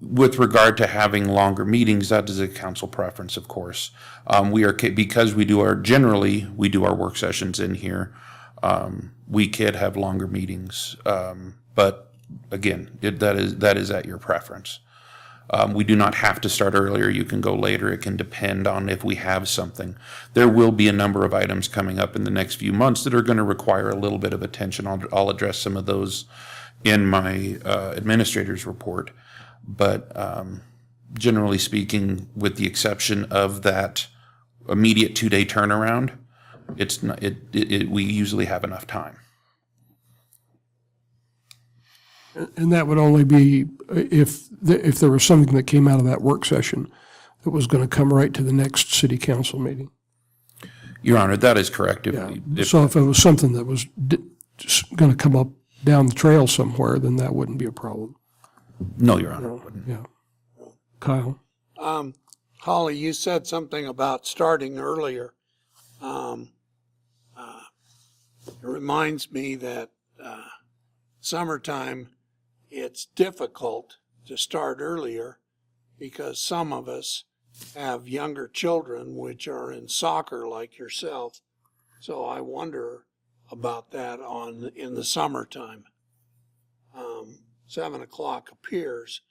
With regard to having longer meetings, that is a council preference, of course. Because we do our work sessions in here. We could have longer meetings, but again, that is at your preference. We do not have to start earlier. You can go later. It can depend on if we have something. There will be a number of items coming up in the next few months that are going to require a little bit of attention. I'll address some of those in my administrator's report. But generally speaking, with the exception of that immediate 2-day turnaround, we usually have enough time. And that would only be if there was something that came out of that work session that was going to come right to the next city council meeting. Your Honor, that is correct. So if it was something that was just going to come up down the trail somewhere, then that wouldn't be a problem. No, Your Honor. Yeah. Kyle? Holly, you said something about starting earlier. It reminds me that summertime, it's difficult to start earlier because some of us have younger children which are in soccer like yourself. So I wonder about that in the summertime. 7 o'clock appears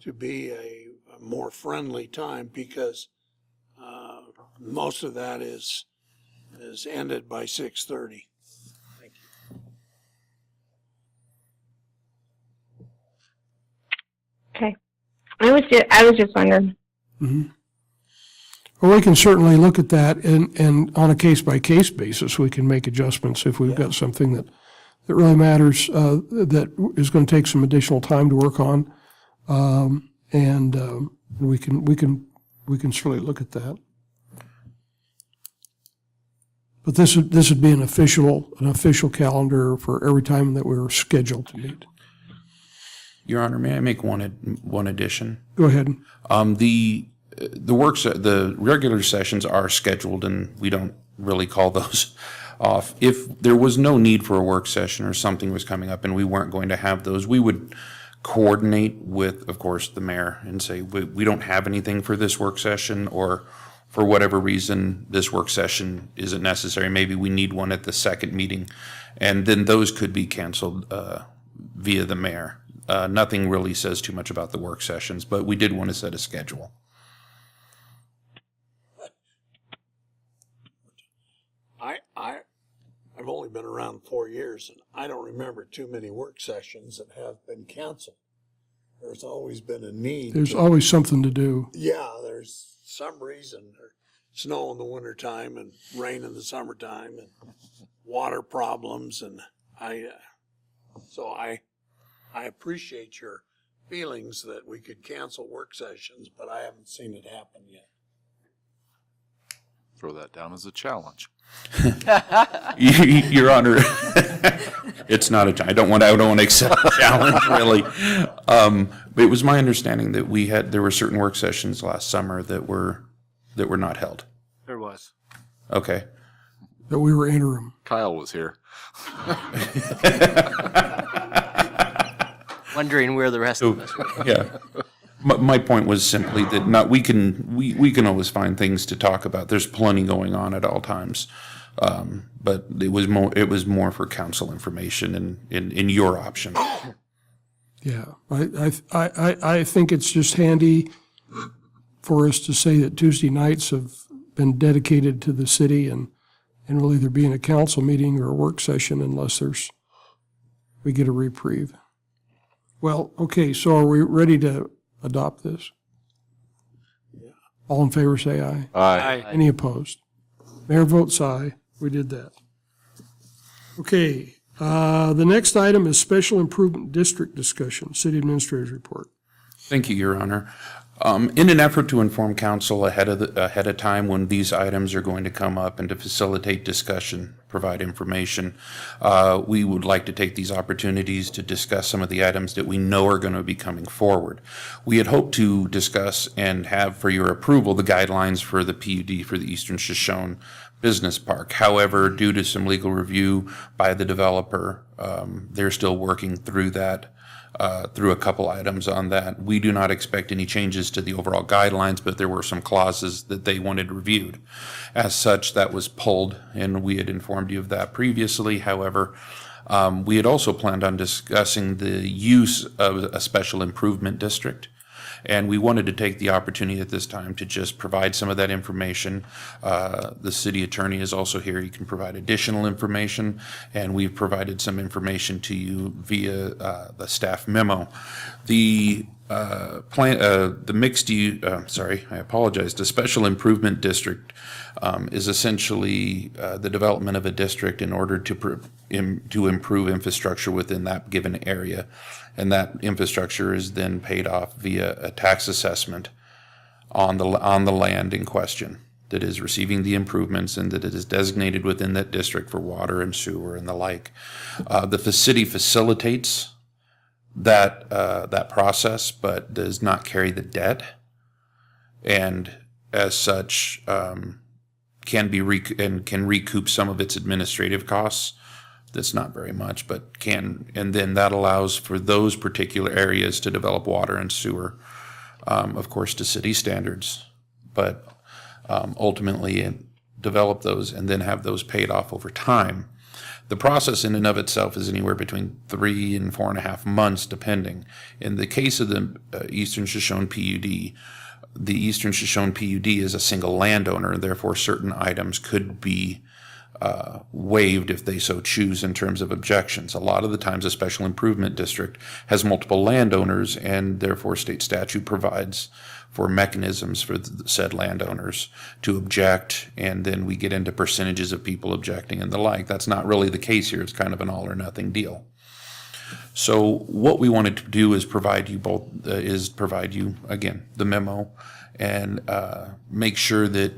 to be a more friendly time because most of that is ended by 6:30. Thank you. Okay. I was just wondering. Mm-hmm. Well, we can certainly look at that, and on a case-by-case basis, we can make adjustments if we've got something that really matters, that is going to take some additional time to work on, and we can certainly look at that. But this would be an official calendar for every time that we're scheduled to meet. Your Honor, may I make one addition? Go ahead. The regular sessions are scheduled, and we don't really call those off. If there was no need for a work session or something was coming up and we weren't going to have those, we would coordinate with, of course, the mayor and say, we don't have anything for this work session, or for whatever reason, this work session isn't necessary. Maybe we need one at the second meeting, and then those could be canceled via the mayor. Nothing really says too much about the work sessions, but we did want to set a schedule. I've only been around 4 years, and I don't remember too many work sessions that have been canceled. There's always been a need. There's always something to do. Yeah, there's some reason. There's snow in the wintertime and rain in the summertime and water problems, and I appreciate your feelings that we could cancel work sessions, but I haven't seen it happen yet. Throw that down as a challenge. Your Honor, it's not a. I don't want to accept the challenge, really. But it was my understanding that there were certain work sessions last summer that were not held. There was. Okay. That we were interim. Kyle was here. Wondering where the rest of us were. Yeah. My point was simply that we can always find things to talk about. There's plenty going on at all times. But it was more for council information and in your option. Yeah, I think it's just handy for us to say that Tuesday nights have been dedicated to the city, and will either be in a council meeting or a work session unless we get a reprieve. Well, okay, so are we ready to adopt this? All in favor say aye. Aye. Any opposed? Mayor votes aye. We did that. Okay, the next item is Special Improvement District discussion, City Administrator's report. Thank you, Your Honor. In an effort to inform council ahead of time when these items are going to come up and to facilitate discussion, provide information, we would like to take these opportunities to discuss some of the items that we know are going to be coming forward. We had hoped to discuss and have for your approval the guidelines for the PUD for the Eastern Shoshone Business Park. However, due to some legal review by the developer, they're still working through that. Through a couple items on that. We do not expect any changes to the overall guidelines, but there were some clauses that they wanted reviewed. As such, that was pulled, and we had informed you of that previously. However, we had also planned on discussing the use of a special improvement district. And we wanted to take the opportunity at this time to just provide some of that information. The city attorney is also here. He can provide additional information, and we've provided some information to you via the staff memo. The the special improvement district is essentially the development of a district in order to improve infrastructure within that given area. And that infrastructure is then paid off via a tax assessment on the land in question that is receiving the improvements and that it is designated within that district for water and sewer and the like. The city facilitates that process, but does not carry the debt, and as such can recoup some of its administrative costs. That's not very much, but can, and then that allows for those particular areas to develop water and sewer, of course, to city standards, but ultimately develop those and then have those paid off over time. The process in and of itself is anywhere between 3 and 4.5 months, depending. In the case of the Eastern Shoshone PUD, the Eastern Shoshone PUD is a single landowner, and therefore certain items could be waived if they so choose in terms of objections. A lot of the times a special improvement district has multiple landowners, and therefore state statute provides for mechanisms for the said landowners to object, and then we get into percentages of people objecting and the like. That's not really the case here. It's kind of an all or nothing deal. So what we wanted to do is provide you again the memo and make sure that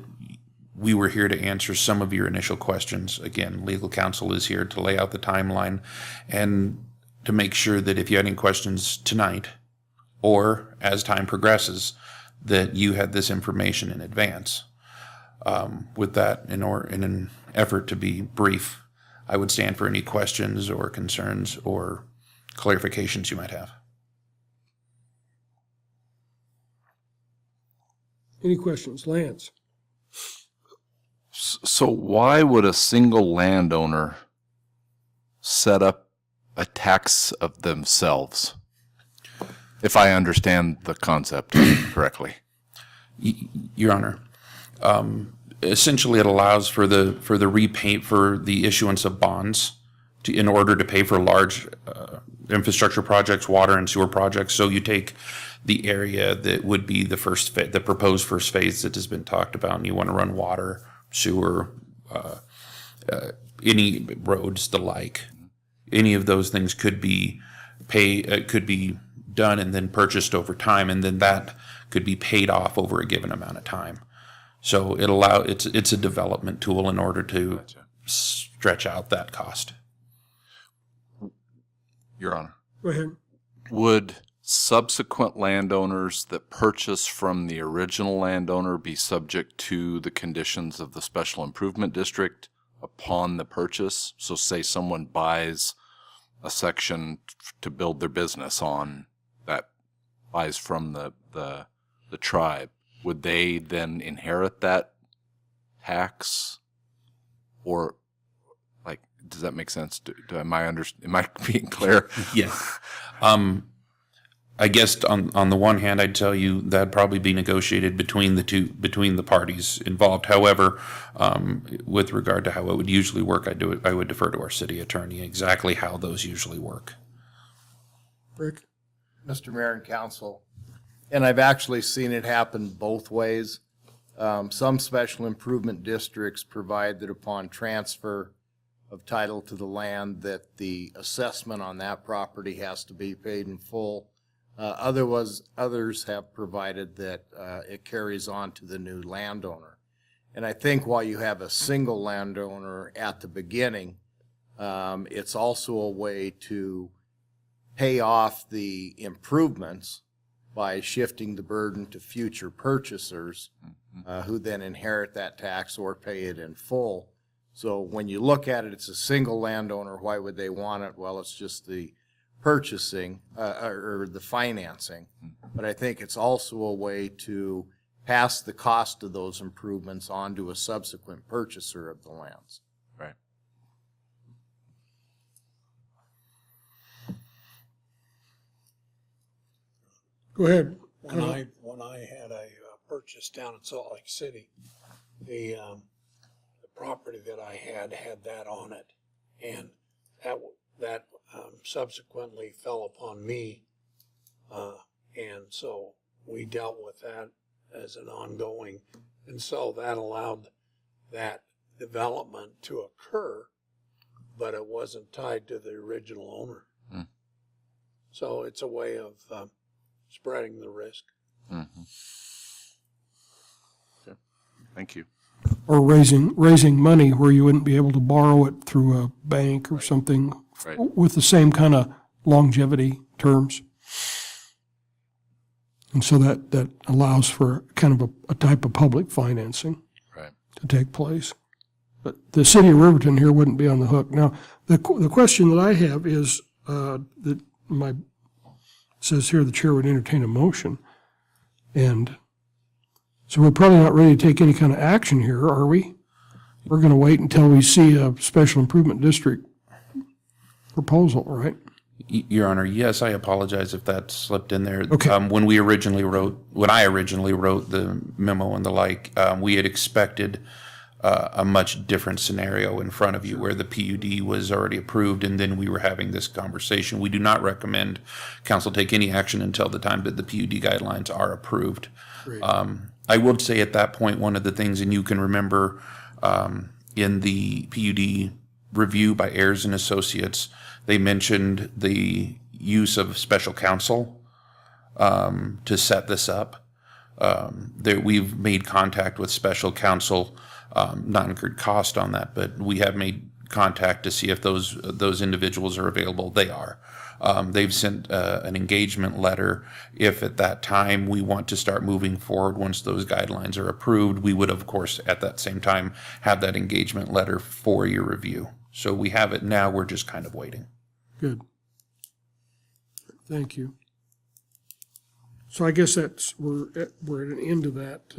we were here to answer some of your initial questions. Again, legal counsel is here to lay out the timeline and to make sure that if you had any questions tonight or as time progresses, that you had this information in advance. With that, in an effort to be brief, I would stand for any questions or concerns or clarifications you might have. Any questions? Lance? So why would a single landowner set up a tax of themselves, if I understand the concept correctly? Your Honor, essentially it allows for the issuance of bonds in order to pay for large infrastructure projects, water and sewer projects. So you take the area that would be the proposed first phase that has been talked about, and you want to run water, sewer, any roads, the like. Any of those things could be done and then purchased over time, and then that could be paid off over a given amount of time. So it's a development tool in order to stretch out that cost. Your Honor. Go ahead. Would subsequent landowners that purchase from the original landowner be subject to the conditions of the special improvement district upon the purchase? So say someone buys a section to build their business on that buys from the tribe. Would they then inherit that tax Or, like, does that make sense? Am I being clear? Yes. I guess on the one hand, I'd tell you that'd probably be negotiated between the parties involved. However, with regard to how it would usually work, I would defer to our city attorney exactly how those usually work. Rick? Mr. Mayor and Council, and I've actually seen it happen both ways. Some special improvement districts provide that upon transfer of title to the land that the assessment on that property has to be paid in full. Others have provided that it carries on to the new landowner. And I think while you have a single landowner at the beginning, it's also a way to pay off the improvements by shifting the burden to future purchasers who then inherit that tax or pay it in full. So when you look at it, it's a single landowner. Why would they want it? Well, it's just the purchasing or the financing. But I think it's also a way to pass the cost of those improvements on to a subsequent purchaser of the lands. Right. Go ahead. When I had a purchase down in Salt Lake City, the property that I had that on it, and that subsequently fell upon me, and so we dealt with that as an ongoing, and so that allowed that development to occur, but it wasn't tied to the original owner. So it's a way of spreading the risk. Mm-hmm. Okay. Thank you. Or raising money where you wouldn't be able to borrow it through a bank or something with the same kind of longevity terms. And so that allows for kind of a type of public financing to take place. But the city of Riverton here wouldn't be on the hook. Now, the question that I have is that says here the chair would entertain a motion. And so we're probably not ready to take any kind of action here, are we? We're going to wait until we see a special improvement district proposal, right? Your Honor, yes, I apologize if that slipped in there. Okay. When I originally wrote the memo and the like, we had expected a much different scenario in front of you where the PUD was already approved and then we were having this conversation. We do not recommend council take any action until the time that the PUD guidelines are approved. I would say at that point, one of the things, and you can remember in the PUD review by Ayers and Associates, they mentioned the use of special counsel to set this up. We've made contact with special counsel, not incurred cost on that, but we have made contact to see if those individuals are available. They are. They've sent an engagement letter. If at that time we want to start moving forward, once those guidelines are approved, we would, of course, at that same time, have that engagement letter for your review. So we have it now. We're just kind of waiting. Good. Thank you. So I guess we're at an end of that.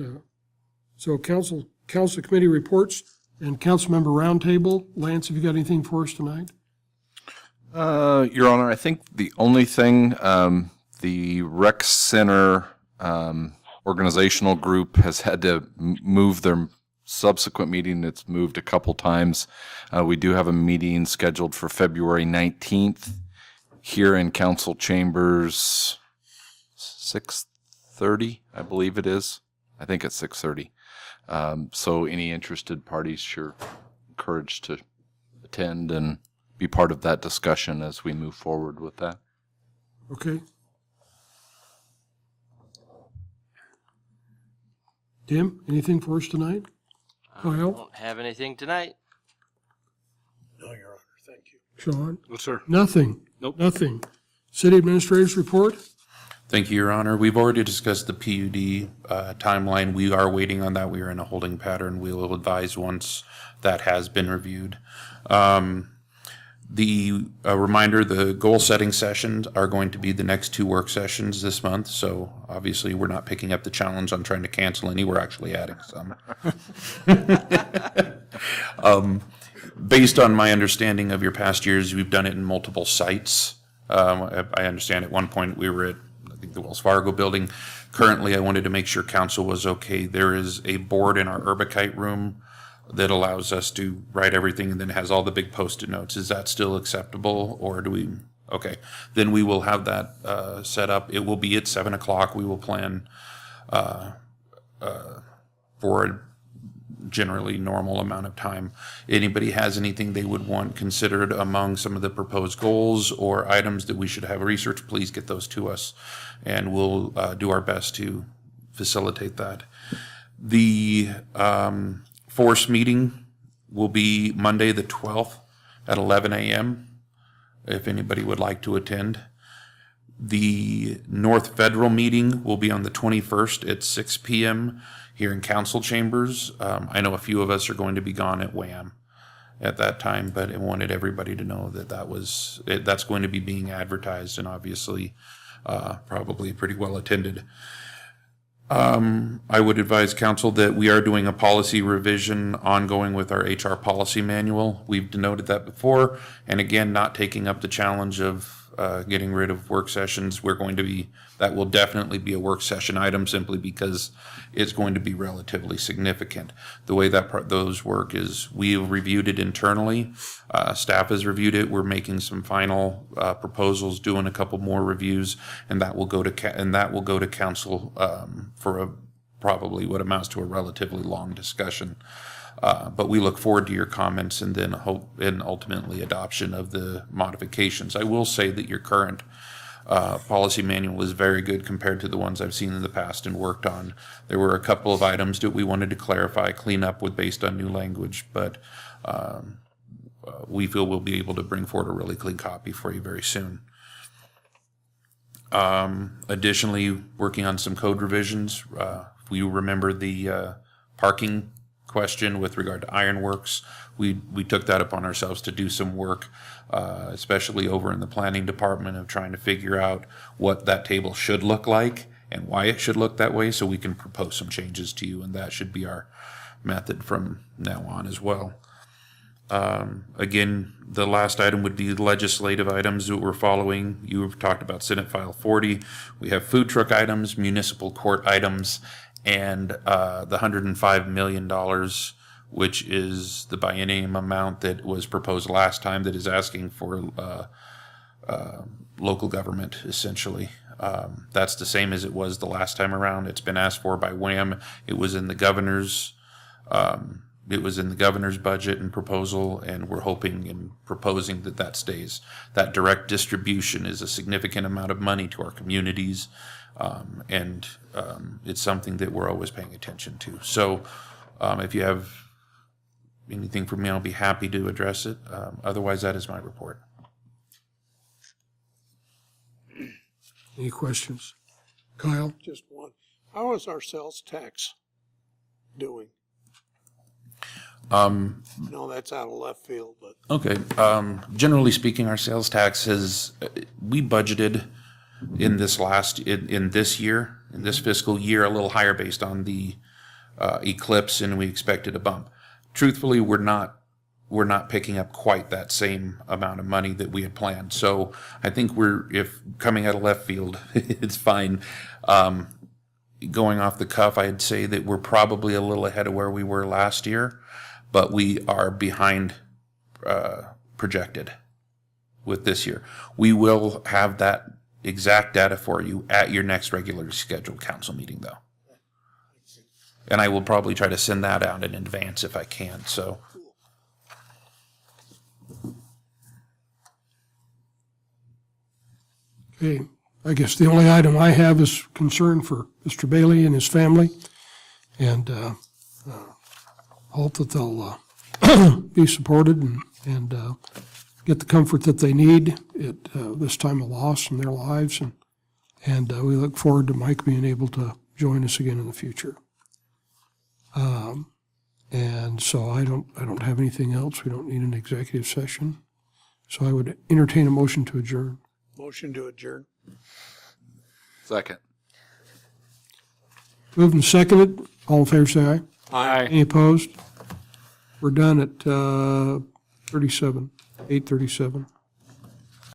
So council committee reports and council member roundtable. Lance, have you got anything for us tonight? Your Honor, I think the only thing, the rec center organizational group has had to move their subsequent meeting. It's moved a couple times. We do have a meeting scheduled for February 19th here in council chambers, 6:30, I believe it is. I think it's 6:30. So any interested parties, you're encouraged to attend and be part of that discussion as we move forward with that. Okay. Tim, anything for us tonight? I don't have anything tonight. No, Your Honor, thank you. Sean? No, sir. Nothing? Nope. Nothing. City Administrator's report? Thank you, Your Honor. We've already discussed the PUD timeline. We are waiting on that. We are in a holding pattern. We will advise once that has been reviewed. The reminder, the goal-setting sessions are going to be the next 2 work sessions this month, so obviously we're not picking up the challenge on trying to cancel any. We're actually adding some. based on my understanding of your past years, we've done it in multiple sites. I understand at one point we were at, I think, the Wells Fargo building. Currently, I wanted to make sure council was okay. There is a board in our Urbicite room that allows us to write everything and then has all the big Post-it notes. Is that still acceptable, or do we? Okay, then we will have that set up. It will be at 7 o'clock. We will plan for a generally normal amount of time. Anybody has anything they would want considered among some of the proposed goals or items that we should have researched, please get those to us, and we'll do our best to facilitate that. The force meeting will be Monday the 12th at 11 a.m. if anybody would like to attend. The North Federal meeting will be on the 21st at 6 p.m. here in council chambers. I know a few of us are going to be gone at WHAM at that time, but I wanted everybody to know that that's going to be being advertised and obviously probably pretty well attended. I would advise council that we are doing a policy revision ongoing with our HR policy manual. We've denoted that before, and again, not taking up the challenge of getting rid of work sessions. That will definitely be a work session item simply because it's going to be relatively significant. The way that those work is we've reviewed it internally. Staff has reviewed it. We're making some final proposals, doing a couple more reviews, and that will go to council for probably what amounts to a relatively long discussion. But we look forward to your comments and then ultimately adoption of the modifications. I will say that your current policy manual is very good compared to the ones I've seen in the past and worked on. There were a couple of items that we wanted to clarify, clean up with based on new language, but we feel we'll be able to bring forward a really clean copy for you very soon. Additionally, working on some code revisions. If you remember the parking question with regard to ironworks, we took that upon ourselves to do some work, especially over in the planning department, of trying to figure out what that table should look like and why it should look that way, so we can propose some changes to you, and that should be our method from now on as well. Again, the last item would be legislative items that we're following. You've talked about Senate File 40. We have food truck items, municipal court items, and the $105 million, which is the biennium amount that was proposed last time, that is asking for local government, essentially. That's the same as it was the last time around. It's been asked for by WHAM. It was in the governor's budget and proposal, and we're hoping and proposing that stays. That direct distribution is a significant amount of money to our communities. And it's something that we're always paying attention to. So if you have anything for me, I'll be happy to address it. Otherwise, that is my report. Any questions? Kyle? Just one. How is our sales tax doing? No, that's out of left field, but. Okay. Generally speaking, our sales tax we budgeted in this fiscal year, a little higher based on the eclipse, and we expected a bump. Truthfully, we're not picking up quite that same amount of money that we had planned. So I think if coming out of left field, it's fine. Going off the cuff, I'd say that we're probably a little ahead of where we were last year, but we are behind projected with this year. We will have that exact data for you at your next regularly scheduled council meeting, though. And I will probably try to send that out in advance if I can, so. Okay, I guess the only item I have is concern for Mr. Bailey and his family, and hope that they'll be supported and get the comfort that they need at this time of loss in their lives, and we look forward to Mike being able to join us again in the future. And so I don't have anything else. We don't need an executive session. So I would entertain a motion to adjourn. Motion to adjourn. Second. Moved and seconded. All in favor, say aye. Aye. Any opposed? We're done at 8:37.